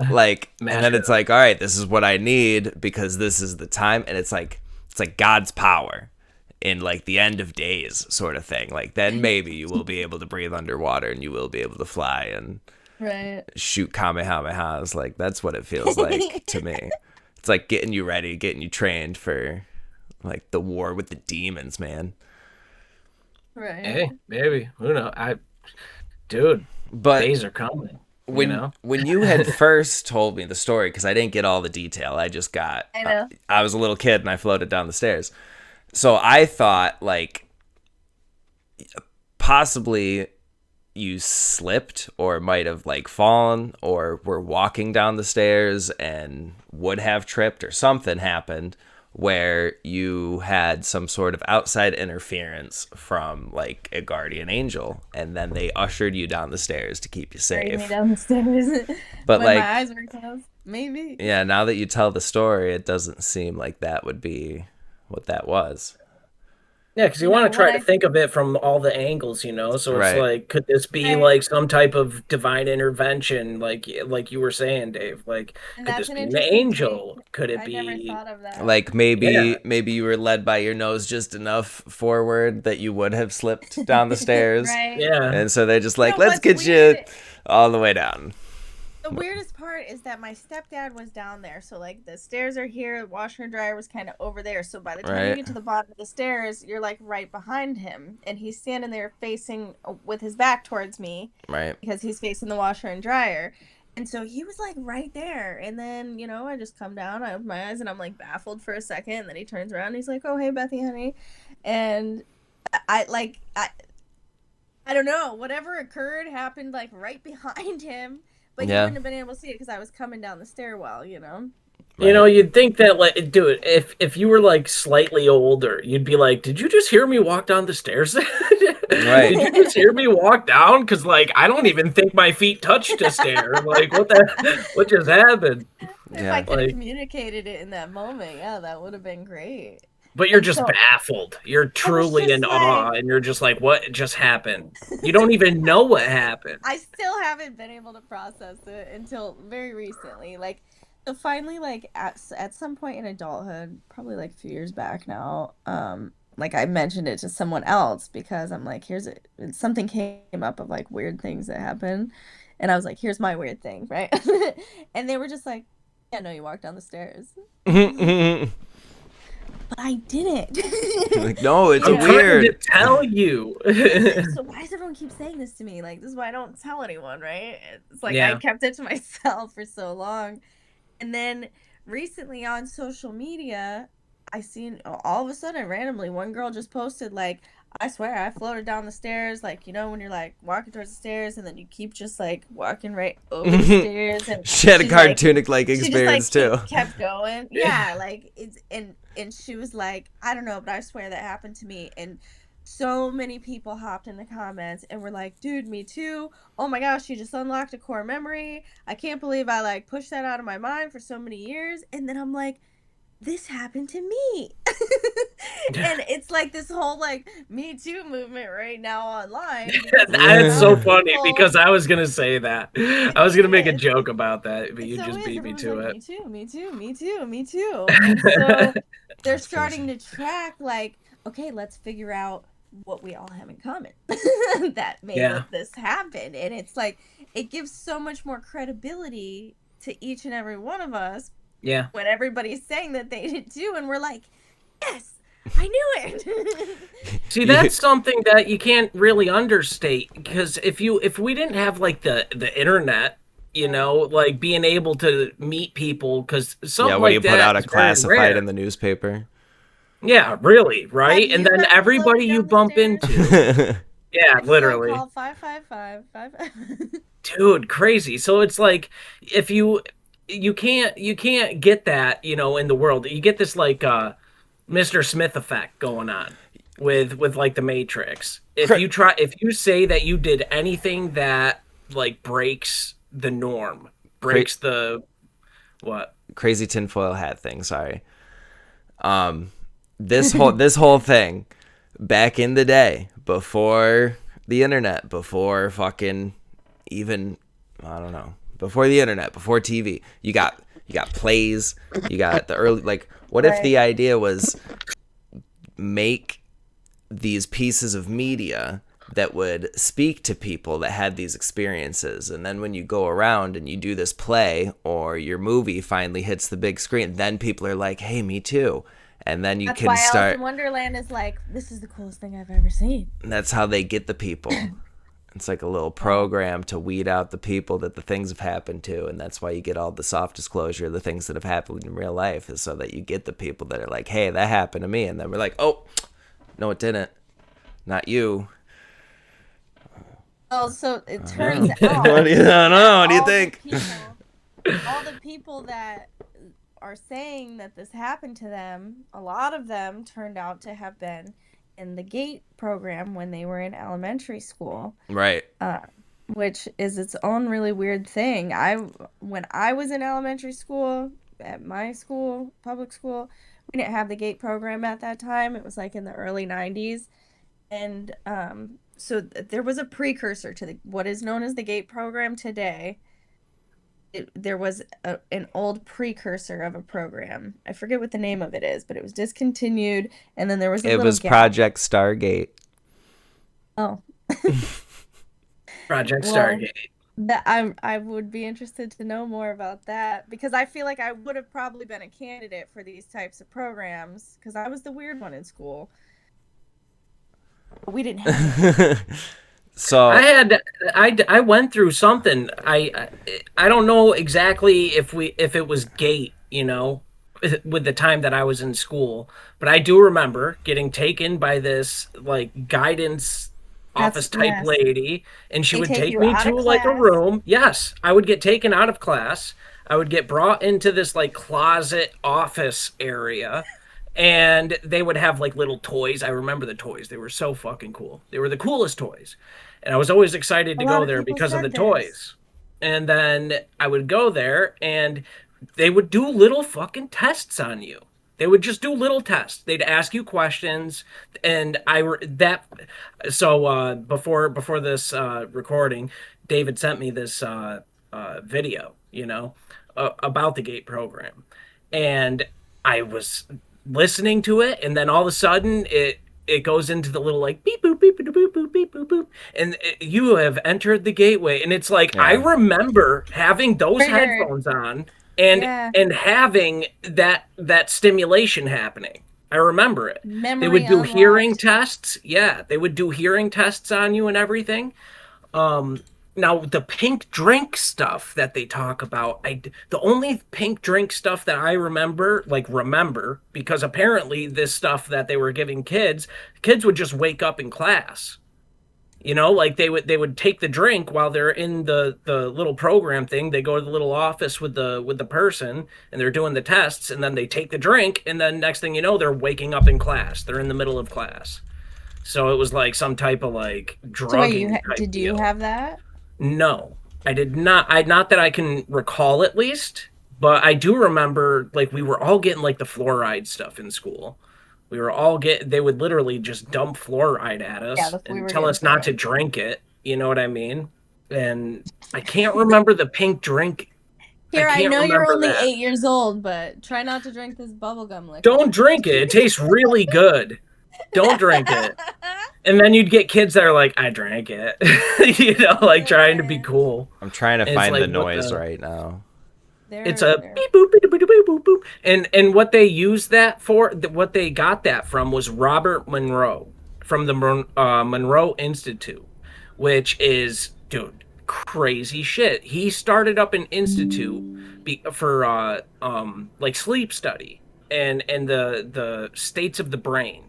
Like, and then it's like, all right, this is what I need because this is the time. And it's like God's power in like the end of days sort of thing. Like then maybe you will be able to breathe underwater and you will be able to fly and Right. shoot kamehamehas. Like that's what it feels like to me. It's like getting you ready, getting you trained for like the war with the demons, man. Right. Hey, maybe. Who knows? Dude, But days are coming. when you had first told me the story, because I didn't get all the detail, I just got I know. I was a little kid and I floated down the stairs. So I thought like possibly you slipped or might have like fallen or were walking down the stairs and would have tripped or something happened where you had some sort of outside interference from like a guardian angel and then they ushered you down the stairs to keep you Carried me safe. down the stairs. But when like my eyes were closed. Maybe. yeah, now that you tell the story, it doesn't seem like that would be what that was. Yeah, because you No, want to try what to I- think of it from all the angles, you know. So it's Right. like, could this be Right. like some type of divine intervention, like you were saying, Dave? Like, And could that's this an be an interesting angel? take. Could it I never be? thought of that. Like maybe Yeah. maybe you were led by your nose just enough forward that you would have slipped down the stairs. Right. Yeah. And so they're just like, know let's what's get you weird? all the way down. The weirdest part is that my stepdad was down there. So, like, the stairs are here, the washer and dryer was kind of over there. So, by the time you Right. get to the bottom of the stairs, you're, like, right behind him. And he's standing there facing with his back towards me Right. because he's facing the washer and dryer. And so he was, like, right there. And then, you know, I just come down, I open my eyes, and I'm, like, baffled for a second. And then he turns around and he's like, oh, hey, Bethy, honey. And I don't know. Whatever occurred happened, like, right behind him. But you Yeah. wouldn't have been able to see it because I was coming down the stairwell, you know? You know, you'd think that, like, dude, if you were like slightly older, you'd be like, "Did you just hear me walk down the stairs? Right. Did you just hear me walk down? Because like, I don't even think my feet touched a stair. Like, what just happened?" If Yeah. I could have Like- communicated it in that moment, yeah, that would have been great. But you're And just so- baffled. You're truly just in awe, like- and you're just like, "What just happened?" You don't even know what happened. I still haven't been able to process it until very recently. Like, so finally, like, at some point in adulthood, probably like a few years back now, like I mentioned it to someone else because I'm like, something came up of like weird things that happen. And I was like, here's my weird thing, right? And they were just like, yeah, no, you walked down the stairs. But I didn't. Like, no, it's I'm trying to weird. tell you. So why does everyone keep saying this to me? Like, this is why I don't tell anyone, right? It's like Yeah. I kept it to myself for so long. And then recently on social media, I seen all of a sudden randomly one girl just posted like, I swear I floated down the stairs, like, you know, when you're like walking towards the stairs and then you keep just like walking right over the stairs, and She had a she's, like, cartoonic like she just, experience too. kept going. Yeah, like it's and she was like, I don't know, but I swear that happened to me. And so many people hopped in the comments and were like, dude, me too. Oh my gosh, you just unlocked a core memory. I can't believe I like pushed that out of my mind for so many years. And then I'm like, this happened to me. And it's like this whole like Me Too movement right now online. That's so funny People- because I was gonna say that. I was gonna make a joke about that, but It you so just is. beat me Everyone's to like, it. Me too, me too, me too, me too. And so they're starting to track like, okay, let's figure out what we all have in common that made Yeah. this happen. And it's like it gives so much more credibility to each and every one of us Yeah. when everybody's saying that they did too, and we're like, yes, I knew it. See, that's something that you can't really understate because if we didn't have like the internet You know, like being able to meet people, because Yeah, something when you like put that out a is very classified rare. in the newspaper. Yeah, really, Have right? And you then ever everybody floated you down the bump stairs? into, yeah, I just got literally. called 555 Dude, crazy. So it's like if you can't get that, in the world. You get this like Mr. Smith effect going on with like the Matrix. If you say that you did anything that like breaks the norm, Cra- breaks the what? Crazy tinfoil hat thing. Sorry. This whole thing back in the day, before the internet, before fucking even, I don't know, before the internet, before TV, you got plays, you got the early, like, what if Right. the idea was make these pieces of media that would speak to people that had these experiences, and then when you go around and you do this play or your movie finally hits the big screen, then people are like, hey, me too. And then you That's can why Alice in start, Wonderland is like, this is the coolest thing I've ever seen. and that's how they get the people. It's like a little program to weed out the people that the things have happened to, and that's why you get all the soft disclosure of the things that have happened in real life, is so that you get the people that are like, hey, that happened to me, and then we're like, oh, no, it didn't. Not you. Oh, so it turns What out do you, I don't know. What do you all the think? all the people that are saying that this happened to them, a lot of them turned out to have been in the GATE program when they were in elementary school, Right. uh, which is its own really weird thing. When I was in elementary school, at my school, public school, we didn't have the GATE program at that time. It was like in the early 90s. And so there was a precursor to what is known as the GATE program today. There was an old precursor of a program. I forget what the name of it is, but it was discontinued, and then there was a It little was gap. Project Stargate. Oh, Project well, Stargate. that I would be interested to know more about that, because I feel like I would have probably been a candidate for these types of programs because I was the weird one in school. But we didn't have it. So I went through something. I don't know exactly if it was GATE, with the time that I was in school, but I do remember getting taken by this like guidance office type Yes. lady, and she They would take take you me out to of like a class. room. Yes, I would get taken out of class. I would get brought into this like closet office area, and they would have like little toys. I remember the toys. They were so fucking cool. They were the coolest toys. And I was always excited A to lot go of there people because of the said this. toys. And then I would go there and they would do little fucking tests on you. They would just do little tests. They'd ask you questions, and before this recording, David sent me this video, about the GATE program, and I was listening to it, and then all of a sudden it goes into the little like beep boop beep boop boop boop beep boop boop, and you have entered the gateway, and it's like I yeah, remember having those Triggered. headphones on and Yeah. having that stimulation happening. I remember it. They Memory would do hearing unlocked. tests. Yeah, they would do hearing tests on you and everything. Now the pink drink stuff that they talk about, the only pink drink stuff that I remember, because apparently this stuff that they were giving kids would just wake up in class. Like they would take the drink while they're in the little program thing. They go to the little office with the person, and they're doing the tests, and then they take the drink, and then next thing you know, they're waking up in class. They're in the middle of class. So it was like some type of like So wait, drugging type did you deal. have that? No, I did not. Not that I can recall at least, but I do remember like we were all getting like the fluoride stuff in school. They would literally just dump fluoride at Yeah, us we and were tell getting us not to fluoride. drink it. You know what I mean? And I can't remember the pink drink. Here, I can't know you're remember only that. 8 years old, but try not to drink this bubblegum liquor. Don't drink it. It tastes really good. Don't drink it. And then you'd get kids that are like, I drank it, like trying to be cool. I'm trying to And it's find like, the what noise the? right now. It's a beep boop beep boop beep boop boop. And what they used that for, what they got that from was Robert Monroe from the Monroe Institute, which is, dude, crazy shit. He started up an institute for like sleep study and the states of the brain.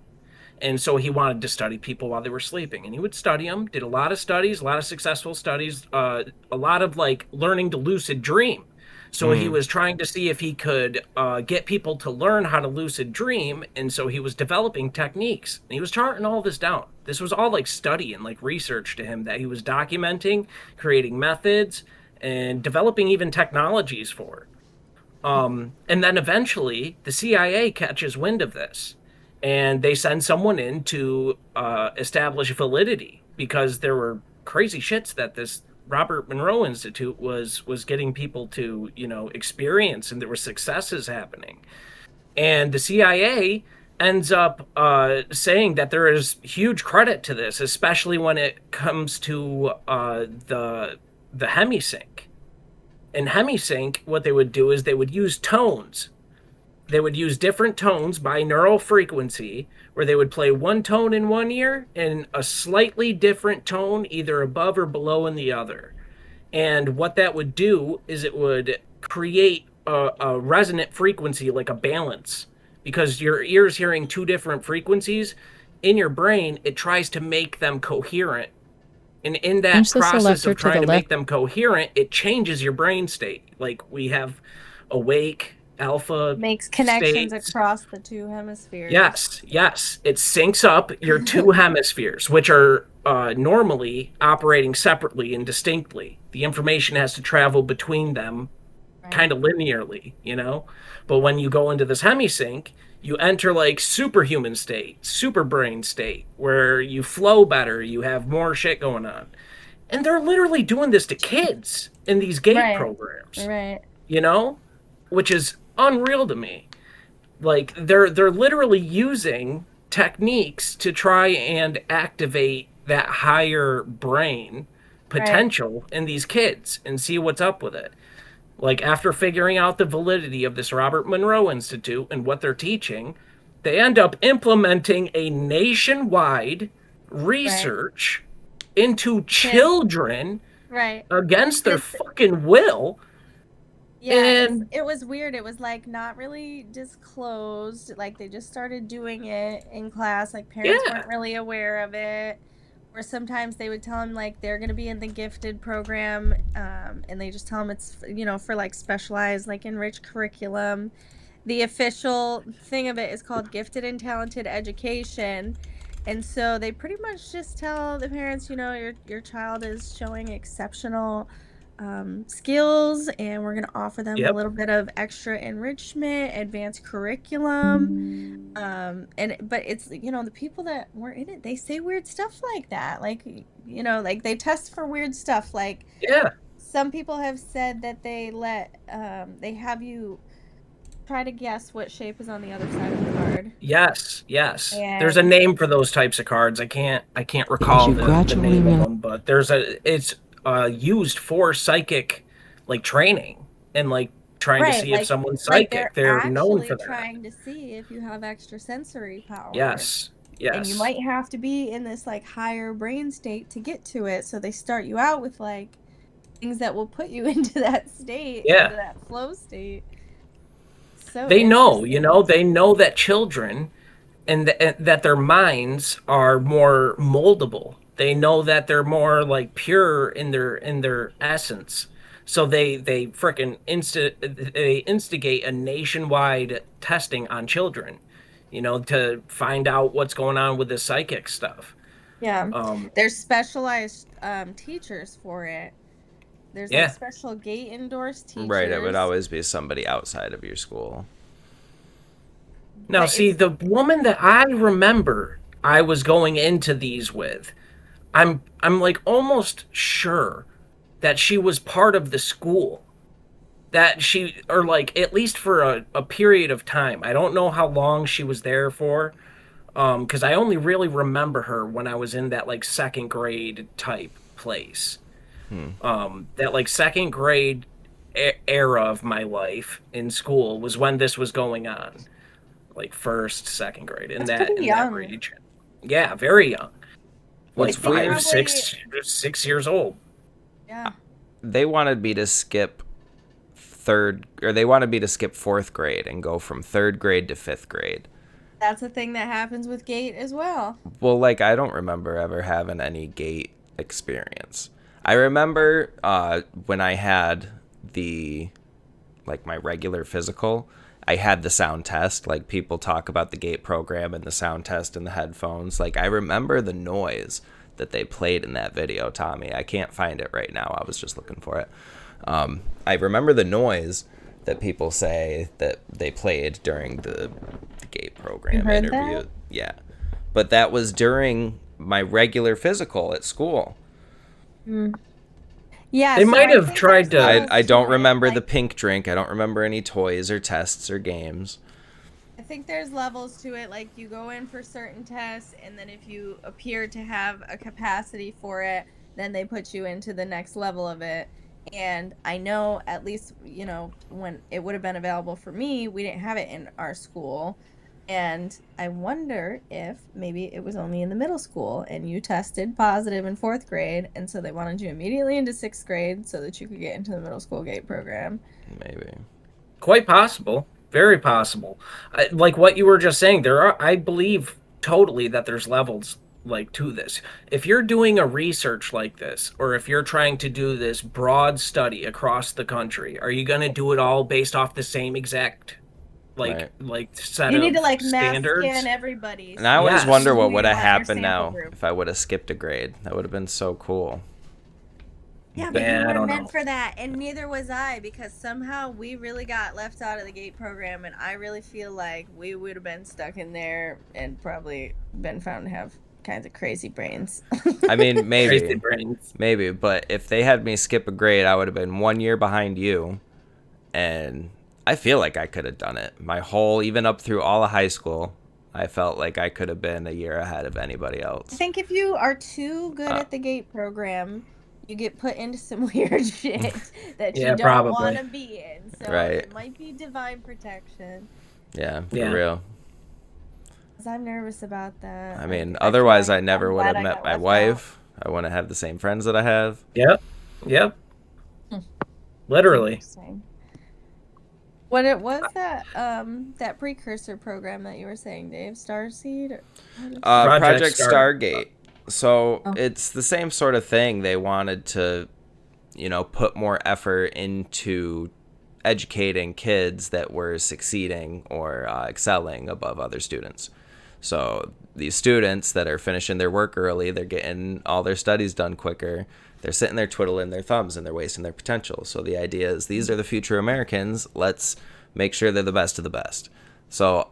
And so he wanted to study people while they were sleeping, and he would study them. Did a lot of studies, a lot of successful studies, a lot of like learning to lucid dream. So he was trying to see if he could get people to learn how to lucid dream, and so he was developing techniques. And he was charting all this down. This was all like study and like research to him that he was documenting, creating methods, and developing even technologies for. And then eventually, the CIA catches wind of this, and they send someone in to establish validity, because there were crazy shits that this Robert Monroe Institute was getting people to, you know, experience, and there were successes happening. And the CIA ends up saying that there is huge credit to this, especially when it comes to the hemisync. In hemisync, what they would do is they would use tones. They would use different tones by neural frequency, where they would play one tone in one ear and a slightly different tone either above or below in the other. And what that would do is it would create a resonant frequency, like a balance, because your ear's hearing two different frequencies. In your brain, it tries to make them coherent. And in that Change the process selector of to trying the to make left. them coherent, it changes your brain state. Like we have awake, alpha Makes connections states. across the two hemispheres. Yes. It syncs up your two hemispheres, which are normally operating separately and distinctly. The information has to travel between them kind of linearly, you know? But when you go into this hemisync, you enter like superhuman state, super brain state, where you flow better, you have more shit going on. And they're literally doing this to kids in these gate programs. Right. You know? Which is unreal to me. Like they're literally using techniques to try and activate that higher brain potential in these kids and see what's up with it. Like after figuring out the validity of this Robert Monroe Institute and what they're teaching, they end up implementing a nationwide research into children against their fucking will. Yeah, and it was weird. It was like not really disclosed. Like they just started doing it in class. Like parents weren't really aware of it. Or sometimes they would tell them like they're going to be in the gifted program, and they just tell them it's, you know, for like specialized, like enriched curriculum. The official thing of it is called gifted and talented education. And so they pretty much just tell the parents, you know, your child is showing exceptional skills, and we're going to offer them a little bit of extra enrichment, advanced curriculum. But it's, you know, the people that were in it, they say weird stuff like that. Like, you know, like they test for weird stuff. Like, some people have said that they have you try to guess what shape is on the other side of the card. Yes. There's a name for those types of cards. I can't recall the name of them, but it's used for psychic, like training and like trying to see if someone's psychic. They're known for that. Trying to see if you have extrasensory power. Yes. And you might have to be in this like higher brain state to get to it. So they start you out with like things that will put you into that state, into that flow state. So they know, you know, they know that children and that their minds are more moldable. They know that they're more like pure in their essence. So they freaking instigate a nationwide testing on children, you know, to find out what's going on with the psychic stuff. Yeah. There's specialized teachers for it. There's like special gate endorsed teachers. Right, it would always be somebody outside of your school. Now, see, the woman that I remember I was going into these with, I'm like almost sure that she was part of the school. That she, or like at least for a period of time. I don't know how long she was there for, because I only really remember her when I was in that like second grade type place. That like second grade era of my life in school was when this was going on, like first, second grade in that region. Yeah, very young. Like 6 years old. Yeah. They wanted me to skip they wanted me to skip fourth grade and go from third grade to fifth grade. That's a thing that happens with GATE as well. Well, like, I don't remember ever having any gate experience. I remember when I had the, like, my regular physical, I had the sound test. Like, people talk about the gate program and the sound test and the headphones. Like, I remember the noise that they played in that video, Tommy. I can't find it right now. I was just looking for it. I remember the noise that people say that they played during the gate program heard interview. that? Yeah. But that was during my regular physical at school. Yeah, They so might I have think tried there's to- levels I don't to it, remember the like, pink drink. I don't remember any toys or tests or games. I think there's levels to it. Like you go in for certain tests, and then if you appear to have a capacity for it, then they put you into the next level of it. And I know, at least, when it would have been available for me, we didn't have it in our school. And I wonder if maybe it was only in the middle school and you tested positive in fourth grade. And so they wanted you immediately into sixth grade so that you could get into the middle school gate program. Maybe. Quite possible. Very possible. Like what you were just saying, I believe totally that there's levels like to this. If you're doing a research like this, or if you're trying to do this broad study across the country, are you going to do it all based off the same exact Right. set You of need to like mass standards? scan everybody. And I always Yes. wonder what Who would you have want in your happened sample now group. if I would have skipped a grade. That would have been so cool. Yeah, but Yeah, you I weren't don't meant know. for that, and neither was I, because somehow we really got left out of the GATE program, and I really feel like we would have been stuck in there and probably been found to have kinds of crazy brains. I mean, Crazy maybe. brains. Maybe. But if they had me skip a grade, I would have been 1 year behind you. And I feel like I could have done it. Even up through all of high school, I felt like I could have been a year ahead of anybody I else. think if you are too good at the GATE program, you get put into some weird shit that Yeah, you don't probably. want to be in. So Right. it might be divine protection. Yeah, for Yeah. real. Because I'm nervous about that. I mean, feel otherwise like I never I'm would glad have I met got my left out. wife. I wouldn't have the same friends that I have. Yep. Literally. Interesting. What it was that precursor program that you were saying, Dave? Starseed? Project Stargate. So Oh. it's the same sort of thing. They wanted to, put more effort into educating kids that were succeeding or excelling above other students. So these students that are finishing their work early, they're getting all their studies done quicker. They're sitting there twiddling their thumbs and they're wasting their potential. So the idea is these are the future Americans. Let's make sure they're the best of the best. So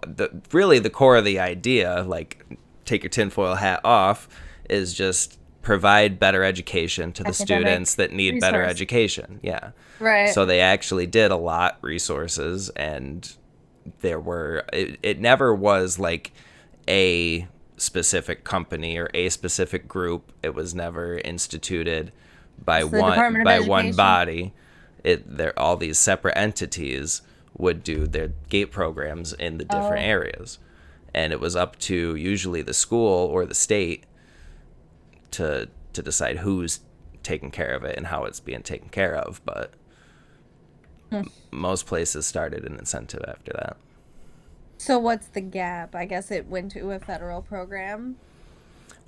really the core of the idea, like take your tinfoil hat off, is just provide better education to the Academic students that need better resource. education. Yeah. Right. So they actually did allot resources, and it never was like a specific company or a specific group. It was never instituted by It's the Department of one Education. body. They're all these separate entities would do their gate programs in the different areas, and it was up to usually the school or the state to decide who's taking care of it and how it's being taken care of. But most places started an incentive after that. So what's the gap? I guess it went to a federal program.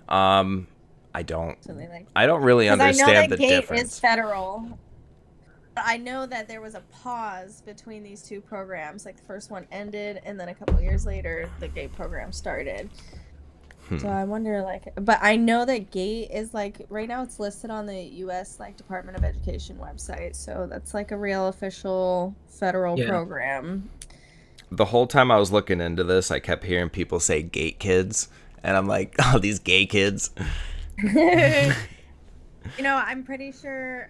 I don't So they like. I don't really 'Cause I know understand that the GATE difference. is federal. But I know that there was a pause between these two programs. Like the first one ended, and then a couple years later, the GATE program started. So I wonder, but I know that GATE is right now it's listed on the U.S. Department of Education website. So that's a real official federal Yeah. program. The whole time I was looking into this, I kept hearing people say gate kids, and I'm like, oh, these gay kids. I'm pretty sure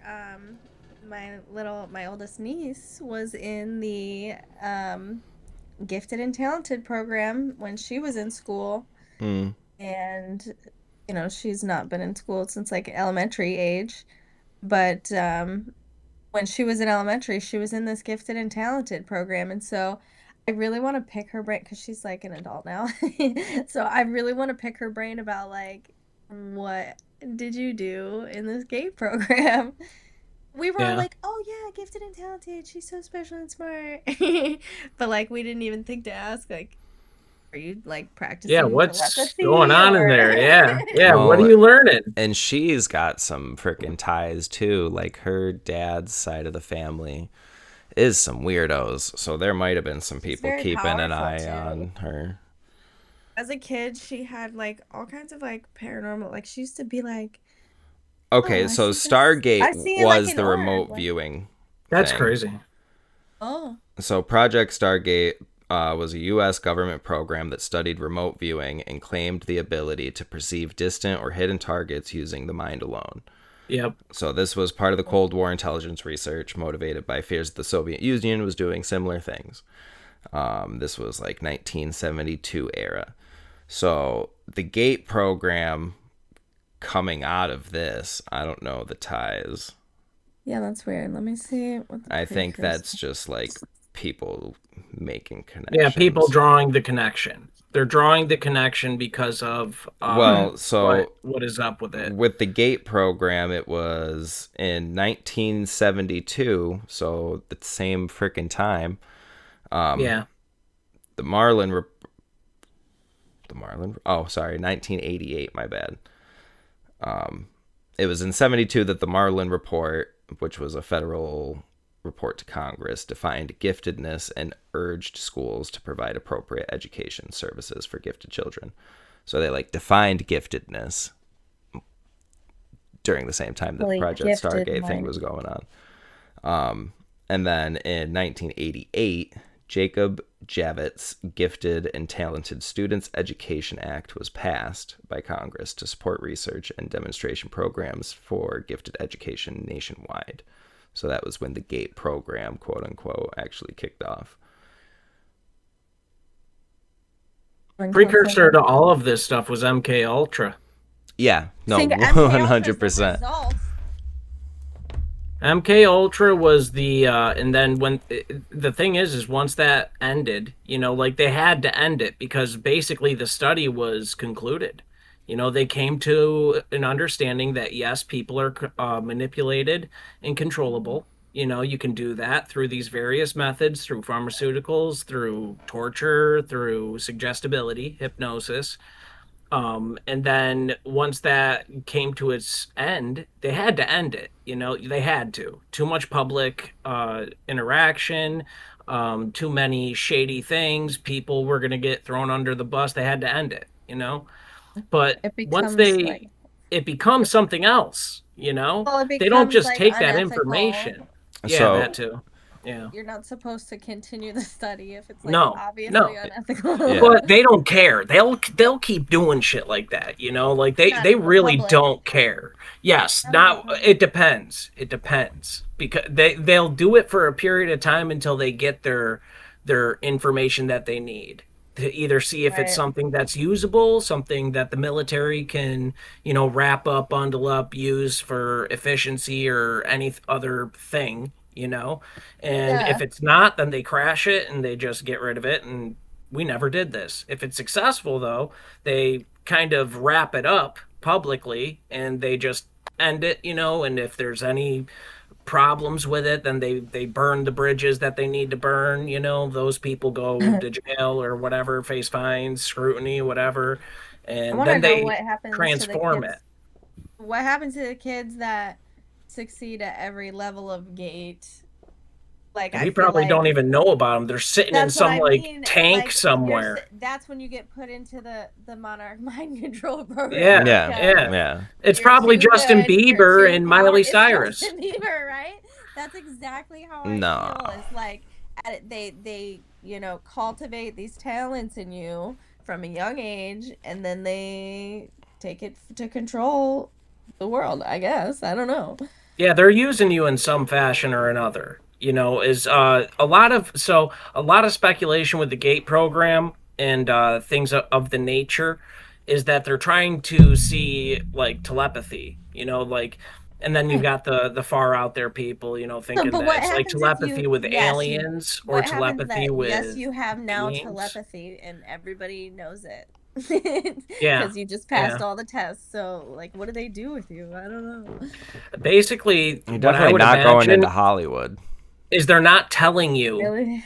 my oldest niece was in the gifted and talented program when she was in school. And she's not been in school since elementary age, but when she was in elementary, she was in this gifted and talented program. And so I really want to pick her brain because she's an adult now. So I really want to pick her brain about what did you do in this gate program? We were all Yeah. like, "Oh yeah, gifted and talented. She's so special and smart." But like, we didn't even think to ask, like, "Are you like Yeah, practicing what's going telepathy on in or?" there? Yeah. Yeah, what are Well, you learning? and she's got some freaking ties too. Like her dad's side of the family is some weirdos. So there might have been some She's people very keeping an powerful eye too. on her. As a kid, she had like all kinds of like paranormal. Like she used to be like, "Oh, Okay, I so see this. Stargate I see it like was an the orb." remote Like, viewing That's thing. crazy. oh, So Project Stargate was a U.S. government program that studied remote viewing and claimed the ability to perceive distant or hidden targets using the mind alone. Yep. So this was part of the Cold War intelligence research, motivated by fears that the Soviet Union was doing similar things. This was like 1972 era. So the GATE program coming out of this, I don't know the ties. yeah, that's weird. Let me see what the I think that's precursor. just like people making Yeah, people connections. drawing the connection. They're drawing the connection because of Well, what is up with it. with the GATE program, it was in 1972, so the same freaking time. Yeah. The Marlin, the Marlin. Oh, sorry, 1988. My bad. It was in 72 that the Marlin Report, which was a federal report to Congress, defined giftedness and urged schools to provide appropriate education services for gifted children. So they like defined giftedness during the same time that the Really Project gifted Stargate thing was mind. going on. And then in 1988, Jacob Javits Gifted and Talented Students Education Act was passed by Congress to support research and demonstration programs for gifted education nationwide. So that was when the GATE program, quote unquote, actually kicked off. Precursor to all of this stuff was MK Ultra. Yeah, no, Think MK Ultra's the 100%. results. MK Ultra was the and then when the thing is once that ended, like they had to end it because basically the study was concluded. They came to an understanding that yes, people are manipulated and controllable. You can do that through these various methods, through pharmaceuticals, through torture, through suggestibility, hypnosis. And then once that came to its end, they had to end it. They had to. Too much public interaction, too many shady things. People were going to get thrown under the bus. They had to end it. But It once becomes like, it becomes something else. well, it They don't becomes just like take that unethical. information. Yeah, that So, too. Yeah. You're not supposed to continue the study if it's like No, obviously no. unethical. yeah. But they don't care. They'll keep doing shit like that. Like Not they in the really public. don't care. Yes, Not in the not public. it depends. It depends because they'll do it for a period of time until they get their information that they need to either see if it's Right. something that's usable, something that the military can, wrap up, bundle up, use for efficiency or any other thing. And Yeah. if it's not, then they crash it and they just get rid of it. And we never did this. If it's successful, though, they kind of wrap it up publicly and they just end it. And if there's any problems with it, then they burn the bridges that they need to burn. Those people go to jail or whatever, face fines, scrutiny, whatever, I and want to then know they what happens to the transform it. kids. What happens to the kids that succeed at every level of gate? Like, I We feel probably like don't even know about them. They're sitting in that's what some I like mean. tank Like, somewhere. that's when you get put into the Monarch mind control program. Yeah, Yeah, Because yeah. yeah. It's you're probably too Justin good, you're Bieber too and power. Miley It's Cyrus. Justin Bieber, right? That's exactly how I No. feel. It's like they cultivate these talents in you from a young age, and then they take it to control the world. I guess I don't know. Yeah, they're using you in some fashion or another. Is a lot of speculation with the gate program and things of the nature is that they're trying to see like telepathy, like and then you've Hmm. got the far out there people, So, thinking but that what it's like happens if telepathy you? with Yes, aliens or what happens telepathy that yes, with you have now beings. telepathy, and everybody knows it. Yeah, Because you just yeah. passed all the tests. So, like, what do they do with you? I don't know. Basically, You're what I definitely would not going into imagine Hollywood. is they're not telling you Really?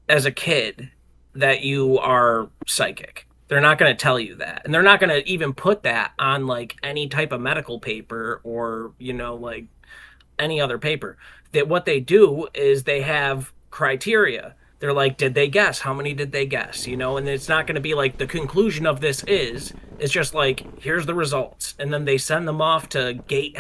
as a kid that you are psychic. They're not going to tell you that. And they're not going to even put that on like any type of medical paper or, like any other paper. That what they do is they have criteria. They're like, did they guess? How many did they guess? And it's not going to be like the conclusion of this is. It's just like, here's the results. And then they send them off to gate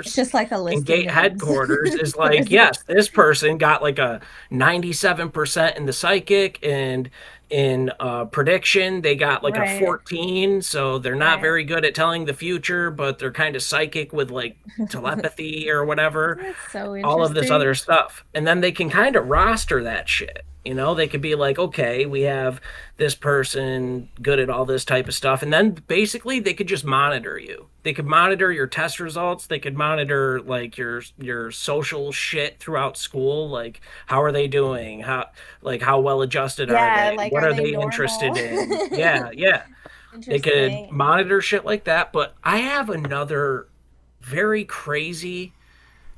It's headquarters. just like a And list of gate names. headquarters is like, There's a yes, this person got like a 97% in the psychic, and in prediction they got like a right, 14, so they're not right. very good at telling the future, but they're kind of psychic with like telepathy or whatever, That's so all of this other interesting. stuff. And then they can kind of roster that shit. They could be like, okay, we have this person good at all this type of stuff. And then basically they could just monitor you. They could monitor your test results. They could monitor like your social shit throughout school. Like, how are they doing? How well adjusted are Yeah, they? like, What are are they they normal? interested in? Yeah, yeah. They could Interesting. monitor shit like that. But I have another very crazy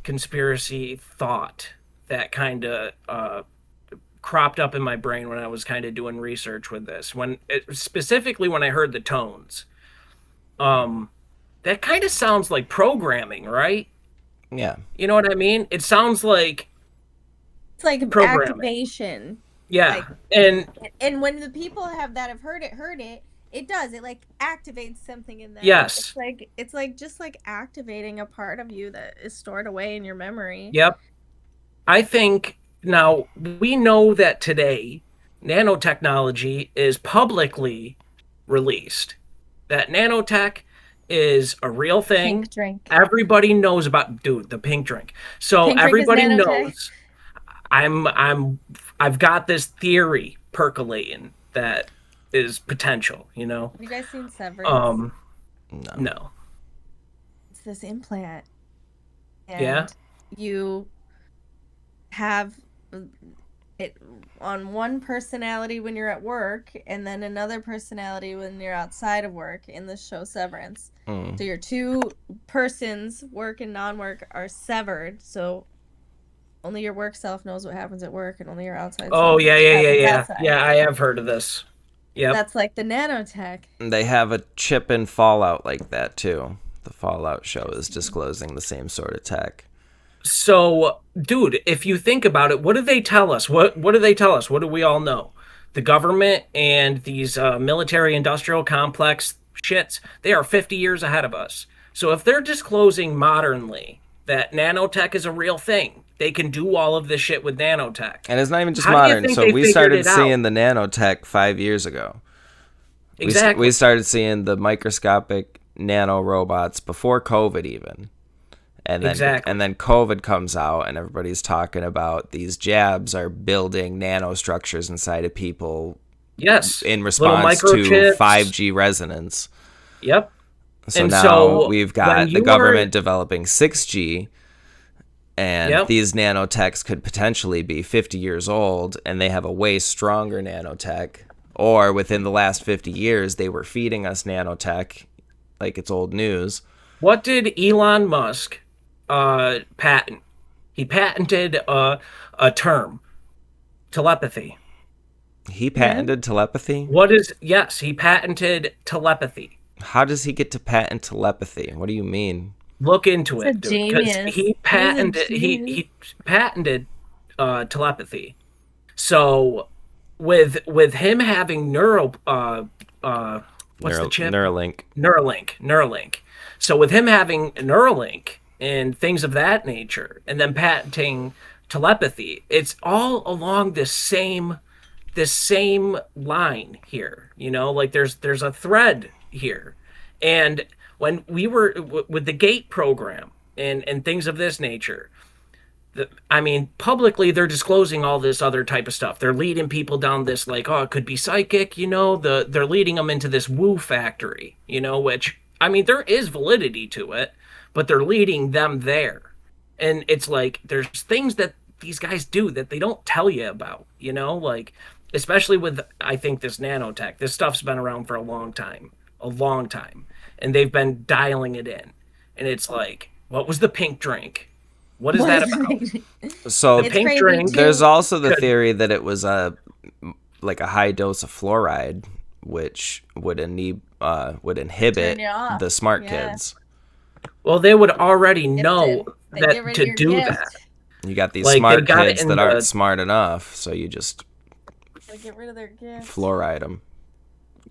conspiracy thought that kind of cropped up in my brain when I was kind of doing research with this. Specifically when I heard the tones, um, that kind of sounds like programming, right? Yeah. You know what I mean? It sounds like It's like programming. activation. Yeah, Like, and and when the people that have heard it, it does. It like activates something in them. yes, It's like just like activating a part of you that is stored away in your memory. yep. I think now we know that today nanotechnology is publicly released. That nanotech is a real thing. Pink drink. Everybody knows about, dude, the pink drink. So Pink drink is everybody nanotech. knows I've got this theory percolating that is potential. Have you guys seen Severance? Um No. no. It's this implant, Yeah. and you have it on one personality when you're at work, and then another personality when you're outside of work in the show Severance. Mm. So your two persons, work and non-work, are severed. So only your work self knows what happens at work, and only your outside Oh self knows yeah, what yeah, yeah, happens yeah. outside. Yeah, I have heard of this. Yep. That's like the nanotech. They have a chip in Fallout like that too. The Fallout show is disclosing the same sort of tech. So, dude, if you think about it, what do they tell us? What do they tell us? What do we all know? The government and these military industrial complex shits, they are 50 years ahead of us. So if they're disclosing modernly that nanotech is a real thing, they can do all of this shit with nanotech. And it's not even just How do you modern. think So they we figured started it out? seeing the nanotech 5 years ago. Exactly. We started seeing the microscopic nano robots before COVID even. Exactly. And then COVID comes out and everybody's talking about these jabs are building nanostructures inside of people Yes. in Little response to microchips. 5G resonance. Yep. So And now so we've when got the you government are, developing 6G, and yep. these nanotechs could potentially be 50 years old, and they have a way stronger nanotech. Or within the last 50 years, they were feeding us nanotech like it's old news. What did Elon Musk patent? He patented a term, telepathy. He patented telepathy? Yes, he patented telepathy. How does he get to patent telepathy? What do you mean? Look into It's a it, dude, because genius. he patented he patented telepathy. So with him having what's the chip? Neuralink. Neuralink. So with him having Neuralink and things of that nature, and then patenting telepathy, it's all along this same line here. Like there's a thread here. And when we were with the gate program and things of this nature, publicly they're disclosing all this other type of stuff. They're leading people down this like, oh, it could be psychic, they're leading them into this woo factory, which there is validity to it, but they're leading them there. And it's like there's things that these guys do that they don't tell you about, like especially with, I think, this nanotech. This stuff's been around for a long time, and they've been dialing it in. And it's like, what was the pink drink? What is that about? So The It's pink crazy, drink. too. there's also the could- theory that it was a high dose of fluoride, which would inhibit Turn you off. the smart Yeah. kids. Well, they would already know They get that rid to of your do gift. that. You got these Like, they smart got it kids in that aren't the- smart enough, so you just Gotta get rid of their gift. fluoride them.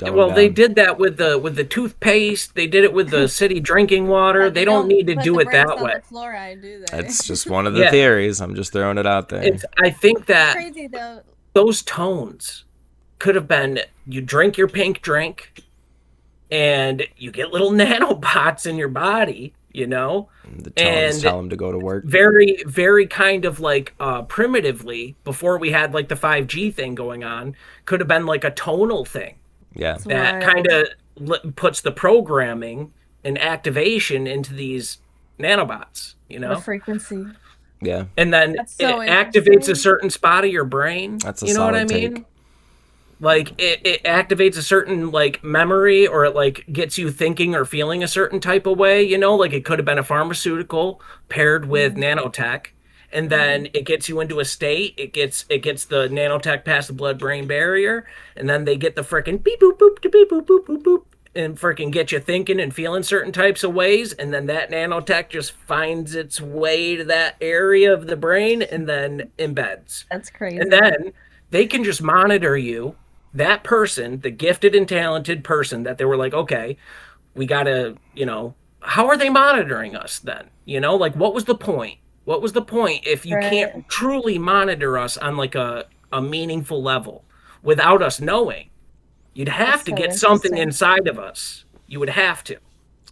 Well, they did that with the toothpaste. They did it with the city drinking water. But They don't need to put do the it that brakes on way. the fluoride, do they? It's just one of the Yeah. theories. I'm just throwing it out there. I think It's that crazy though. those tones could have been, you drink your pink drink and you get little nanobots in your body, you know? The tones and tell them to go to work. Very, very kind of like primitively, before we had like the 5G thing going on, could have been like a tonal thing Yeah. that Wild. kind of puts the programming and activation into these nanobots, you The know? frequency. Yeah. And then That's so it activates interesting. a certain spot of your brain. That's a you know what I solid mean? take. Like it activates a certain like memory, or it like gets you thinking or feeling a certain type of way, you know, like it could have been a pharmaceutical paired with nanotech, and then it gets you into a state, it gets the nanotech past the blood brain barrier, and then they get the frickin' beep boop boop beep boop boop boop boop and frickin' get you thinking and feeling certain types of ways, and then that nanotech just finds its way to that area of the brain and then embeds. That's crazy. And then they can just monitor you, that person, the gifted and talented person that they were like, okay, we gotta, you know, how are they monitoring us then? You know, like what was the point? What was the point if you can't truly monitor us on like a meaningful level without us knowing? You'd have That's to so get something interesting. inside of us. You would have to.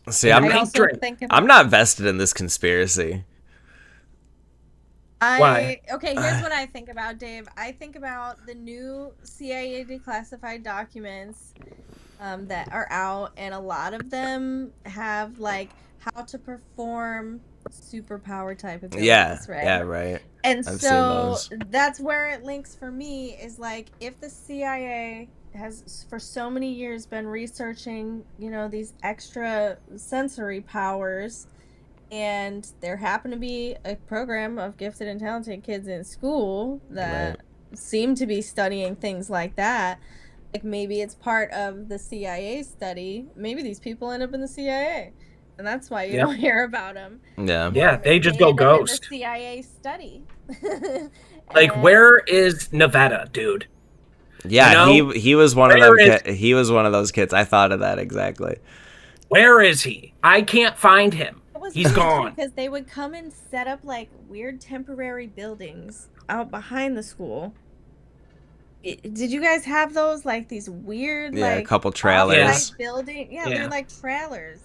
See, I I'm also drink. think I'm not vested in this conspiracy. Why? Okay, here's what I think about, Dave. I think about the new CIA declassified documents that are out, and a lot of them have like how to perform superpower type abilities, Yeah. right? Yeah, right. And I've seen so those. that's where it links for me, is like if the CIA has for so many years been researching, you know, these extra sensory powers, and there happened to be a program of gifted and talented kids in school that seem to be studying things like that. Like maybe it's part of the CIA study. Maybe these people end up in the CIA, and that's why you Yeah. don't hear about them. Yeah. Yeah, they just go end up in ghost. the CIA study. Like, And- where is Nevada, dude? Yeah, You know, he was one of them. where He was one of those kids. I thought of that exactly. Where is he? I can't find him. It was He's weird, too, gone. because they would come and set up like weird temporary buildings out behind the school. Did you guys have those, like these weird Yeah, a like couple off-site trailers. building? Yeah, Yeah. they're like trailers,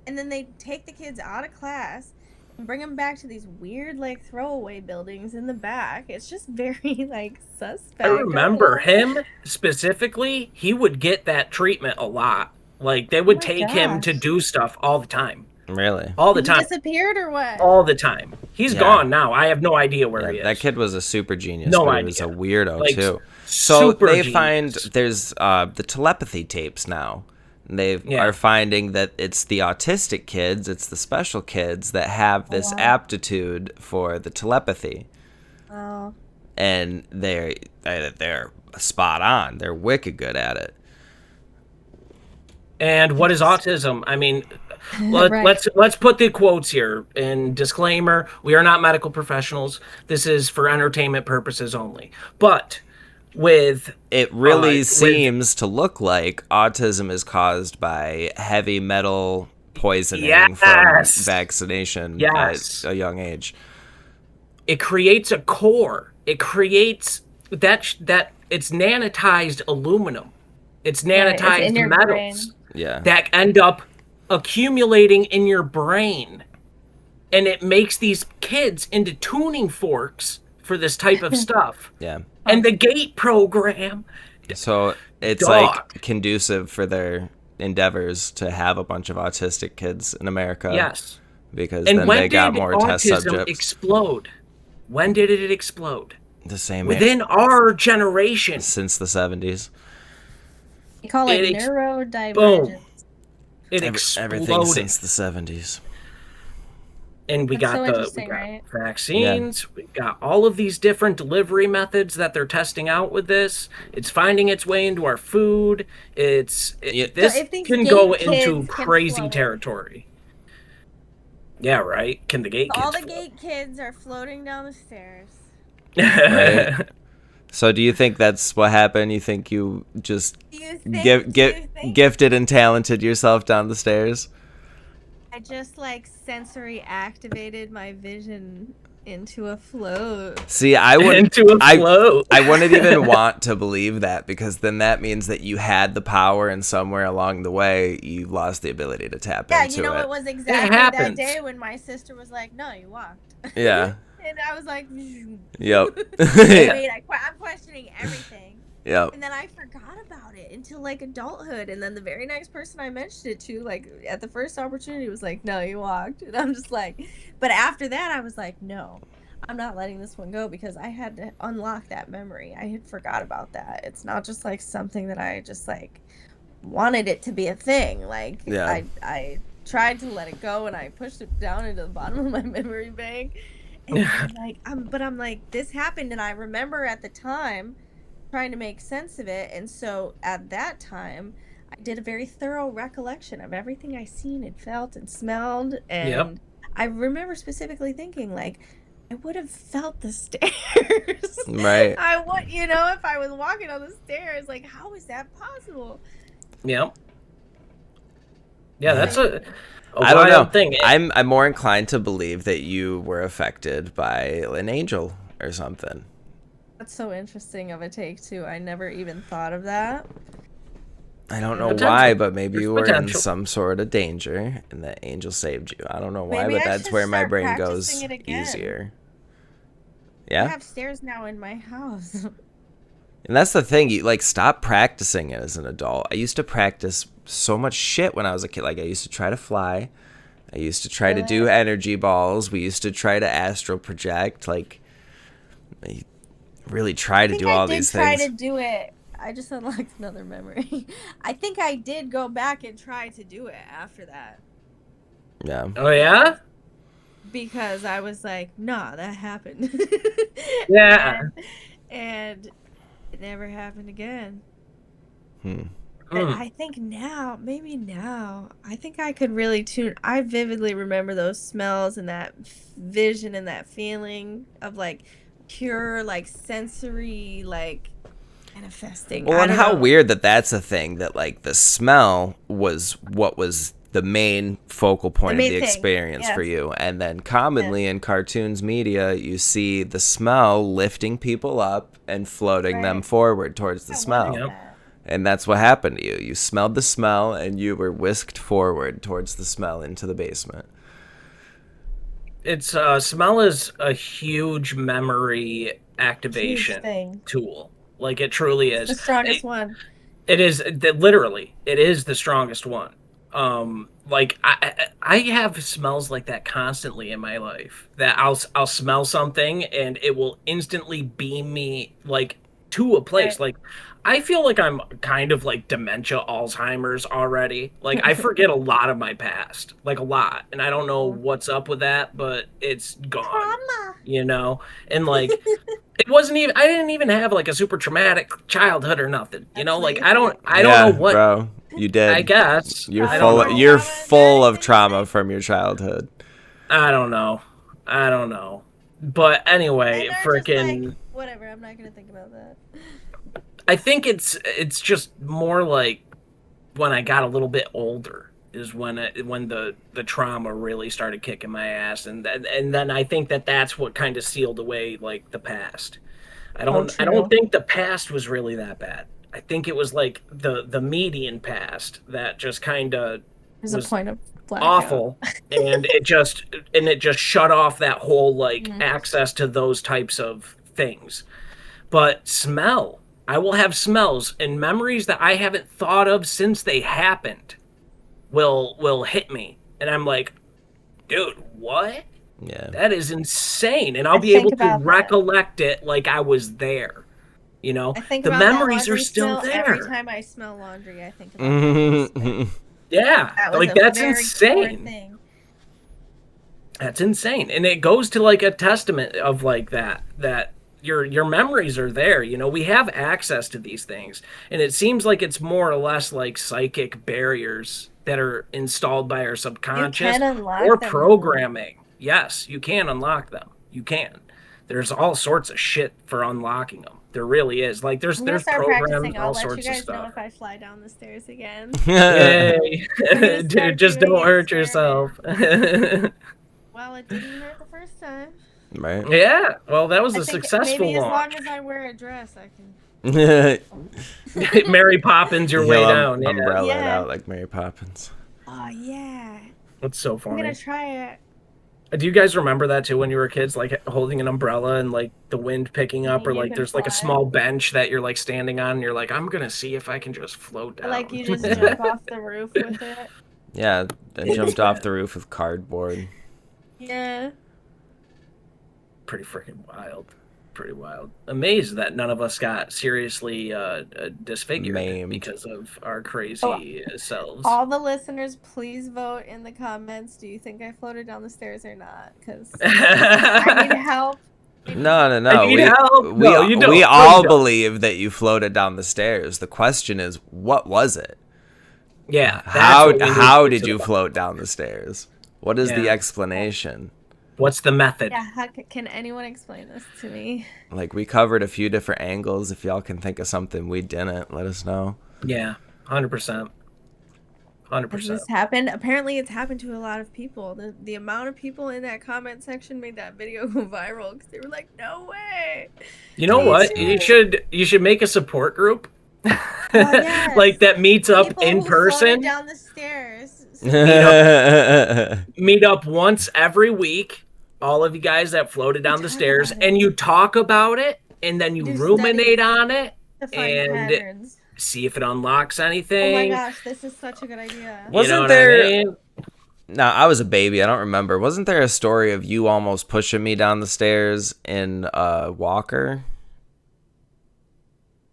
and then they take the kids out of class and bring them back to these weird like throwaway buildings in the back. It's just very like suspect. I remember Oh. him specifically. He would get that treatment a lot. Like, they would my take him to gosh. do stuff all the time. Really? All the He time. disappeared or what? All the time. He's Yeah. gone now. I have no idea where he Yeah, is. that kid was a super genius, No but he was a idea. weirdo Like, too. So super they genius. find there's the telepathy tapes now. They Yeah. are finding that it's the autistic kids, it's the special kids that have this wow. aptitude for the telepathy, Oh. and they're spot on. They're wicked good at it. And what is autism? I mean, Right. let's put the quotes here. And disclaimer: we are not medical professionals. This is for entertainment purposes only. But with It really with- seems to look like autism is caused by heavy metal poisoning from Yes. vaccination Yes. at a young age. it creates a core. It creates that it's nanotized aluminum. It's Right, it's nanotized in your metals brain. Yeah. that end up accumulating in your brain. And it makes these kids into tuning forks for this type of stuff. Yeah. And the GATE program. So it's Dog. like conducive for their endeavors to have a bunch of autistic kids in America. Yes. Because And then when they got did more test autism subjects. explode? When did it explode? The same within our generation. since the 70s. You call it Boom. neurodivergence. It Everything exploded. since the 70s. And we That's so got interesting, right? vaccines. We got all of these different delivery methods that they're testing out with this. It's finding its way into our food. This So if these can gay go kids into can crazy float. territory. Yeah, right. Can the gay kids? All the float? gay kids are floating down the stairs. Right. So do you think that's what happened? You think you just Do you think gifted and talented yourself down the stairs? I just like sensory activated my vision into a float? See, I wouldn't Into a float. I wouldn't even want to believe that, because then that means that you had the power and somewhere along the way you lost the ability to tap Yeah, into you know it. it was exactly that happens. day when my sister was like, "No, you walked." Yeah. And I was like, Yep. Wait, I'm questioning everything. Yep. And then I forgot about it until like adulthood. And then the very next person I mentioned it to, like at the first opportunity, was like, "No, you walked." And I'm just like, but after that, I was like, "No, I'm not letting this one go," because I had to unlock that memory. I had forgot about that. It's not just like something that I just like wanted it to be a thing. Like, Yeah. I tried to let it go and I pushed it down into the bottom of my memory bank. And I'm like, this happened, and I remember at the time trying to make sense of it. And so at that time, I did a very thorough recollection of everything I seen and felt and smelled. And Yep. I remember specifically thinking, like, I would have felt the stairs. Right. I would, if I was walking on the stairs, like, how is that possible? Yep. Yeah, that's a I don't know. wild thing. I'm more inclined to believe that you were affected by an angel or something. That's so interesting of a take, too. I never even thought of that. I don't know Potential. why, but maybe There's you were potential. in some sort of danger and that angel saved you. I don't know why, Maybe but I that's should where my start brain goes practicing it again. easier. I Yeah? have stairs now in my house. And that's the thing, you like stop practicing it as an adult. I used to practice so much shit when I was a kid. Like I used to try to fly. I used to try to do energy balls. We used to try to astral project. Like I really try to do all these I things. did try to do it. I just unlocked another memory. I think I did go back and try to do it after that. Yeah. Oh yeah. Because I was like, nah, that happened. Yeah. and it never happened again. Hmm. But I think maybe now, I think I could really I vividly remember those smells and that vision and that feeling of like pure, like sensory, like manifesting. Well, I and don't how know. weird that's a thing, that like the smell was what was the main focal point of main the thing, experience for yes. you. And then commonly in cartoons media, you see the smell lifting people up and floating them Right. forward towards the I smell. wanted Yep. that. And that's what happened to you. You smelled the smell and you were whisked forward towards the smell into the basement. It's smell is a huge memory activation thing. tool. Like it truly is. The strongest one. It is literally. It is the strongest one. Like I have smells like that constantly in my life. That I'll smell something and it will instantly beam me like to a place. Right. Like I feel like I'm kind of like dementia, Alzheimer's already. Like I forget a lot of my past, like a lot, and I don't know what's up with that, but it's gone. Trauma. And like. It wasn't even. I didn't even have like a super traumatic childhood or nothing. I don't know what. Bro, you did. I guess You're I full. don't know. You're full of trauma from your childhood. I don't know. But anyway, And they're just freaking. like, whatever. I'm not gonna think about that. I think it's just more like when I got a little bit older is when the trauma really started kicking my ass, and then I think that's what kind of sealed away like the past. I don't think the past was really that bad. I think it was like the median past that just kind of There's a point of blackout. awful, and it just shut off that whole like access to those types of things. But smell, I will have smells and memories that I haven't thought of since they happened will hit me, and I'm like, dude, what? Yeah. That is insane. And I'll I be able think to about that. recollect it like I was there. You know, I think the about that memories are laundry still smell every there. time I smell laundry. I think about that incident. Yeah, That was like a that's very core insane. thing. That's insane. And it goes to like a testament of like that your memories are there. You know, we have access to these things. And it seems like it's more or less like psychic barriers that are installed by our You subconscious can unlock or them. programming. Yes, you can unlock them. You can. There's all sorts of shit for unlocking them. There really is. Like I'm gonna there's start programs, practicing. I'll all let you sorts of guys know stuff. if I fly down the stairs again. Yay. We're gonna Dude, start just doing don't hurt experiments. yourself. Well, it didn't hurt the first time. Right. Yeah, well, that was I a think successful maybe as long launch. as I wear a dress, I can. Mary Poppins your way He'll down. Yeah, umbrella it Yeah. out like Mary Poppins. Oh yeah, that's so I'm funny. gonna try it. Do you guys remember that too when you were kids, like holding an umbrella and like the wind picking up, or You like can there's like a fly. small bench that you're like standing on and you're like, I'm gonna see if I can just float down. Like you just jump off the roof with it. Yeah, I jumped off the roof with cardboard. Yeah. Pretty freaking wild. Pretty wild. Amazed that none of us got seriously disfigured Maimed. because of our crazy selves. All the listeners, please vote in the comments. Do you think I floated down the stairs or not? Because I need help. No. I need help. We, No, you don't. we No, all you don't. believe that you floated down the stairs. The question is, what was it? Yeah. that's How what we need to how get did to you the float down the stairs? What is the Yeah. explanation? What's the method? Yeah, can anyone explain this to me? Like, we covered a few different angles. If y'all can think of something we didn't, let us know. Yeah, 100%. Has 100%. this happened? Apparently, it's happened to a lot of people. The amount of people in that comment section made that video go viral because they were like, "No way!" You know Me what? too. You should make a support group. yes. Like that meets up People in who floated person. down the stairs. Meet up once every week. All of you guys that floated down the talk stairs, about it. and you talk about it, and then you Do ruminate studies on it, to find and patterns. see if it unlocks Oh my anything. gosh, this is such a good idea. You know Wasn't what there? I mean? No, I was a baby. I don't remember. Wasn't there a story of you almost pushing me down the stairs in a walker?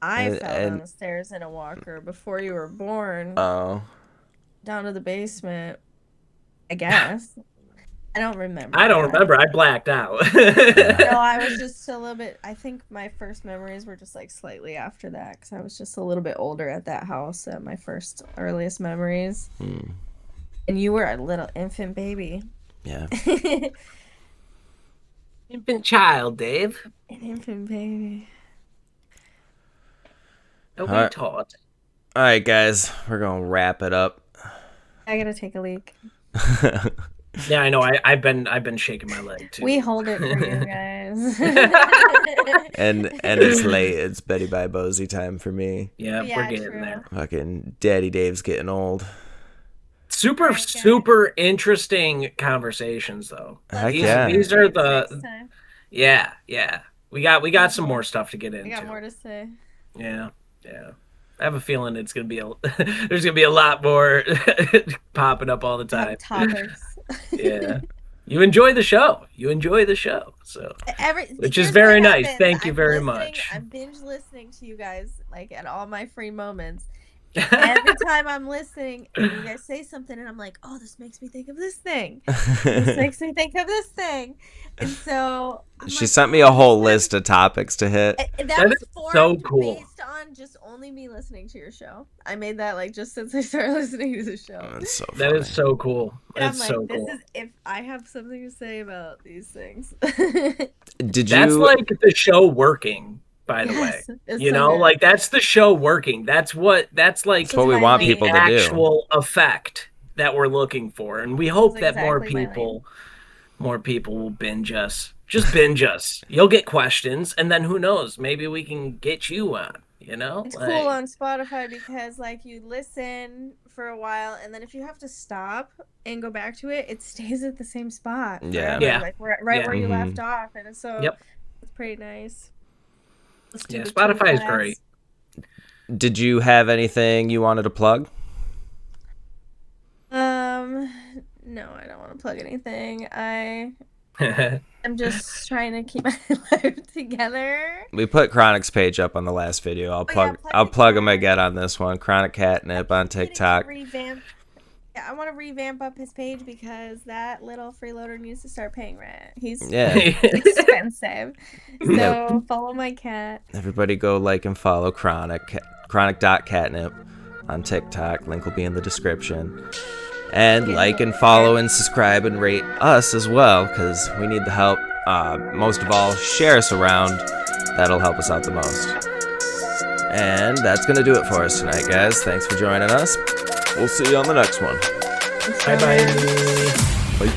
I And- fell down and- the stairs in a walker before you were born, Oh. down to the basement. I guess. I don't remember. I don't that. remember. I blacked out. No, I was just a little bit. I think my first memories were just like slightly after that because I was just a little bit older at that house at my first earliest memories. And you were a little infant baby. Yeah. An Infant child, Dave. infant baby. Don't Alright. be taught. All right, guys, we're gonna wrap it up. I gotta take a leak. Yeah, I know. I've been shaking my leg too. We hold it for you guys. and it's late. It's Betty Bye Bozy time for me. Yeah, Yeah, we're getting true. there. Fucking Daddy Dave's getting old. Super interesting conversations though. Heck These, yeah. these are Next the time. yeah. We got some more stuff to get I into. got more to say. Yeah. I have a feeling it's gonna be there's gonna be a lot more popping up all the time. Topics. Yeah. You enjoy the show. So which is Here's very what nice. happens. Thank you I'm very listening- much. I'm binge listening to you guys like at all my free moments. Every time I'm listening, and you guys say something, and I'm like, "Oh, this makes me think of this thing. This makes me think of this thing." And so She sent me a whole list of topics to hit. And That that was is formed so cool. based on just only me listening to your show. I made that like just since I started listening to the show. That's so funny. That is so cool. And I'm That's like, so this cool. is if I have something to say about these things. Did That's you? like the show working, by the way. Yes, it's You so know, good. like that's the show working. That's like That's what we want my people the to do. actual effect that we're looking for. And we hope That's that more exactly my people will binge us. Just binge us. You'll get questions, and then who knows? Maybe we can get you on, you know? It's Like, cool on Spotify because like you listen for a while and then if you have to stop and go back to it, it stays at the same spot. Yeah. forever, Yeah. Like right Yeah. where you Mhm. left off. And so Yep. it's pretty nice. Listen to Yeah, the Spotify is class. great. Did you have anything you wanted to plug? No, I don't want to plug anything. I I'm just trying to keep my life together. We put Chronic's page up on the last video. I'll plug him again on this one. Chronic Catnip on TikTok. Yeah, I want to revamp up his page because that little freeloader needs to start paying rent. He's Yeah. expensive. So Yeah. follow my cat. Everybody go like and follow Chronic.catnip on TikTok. Link will be in the description. And like and follow and subscribe and rate us as well, because we need the help. Most of all, share us around. That'll help us out the most. And that's going to do it for us tonight, guys. Thanks for joining us. We'll see you on the next one. Bye-bye. Bye.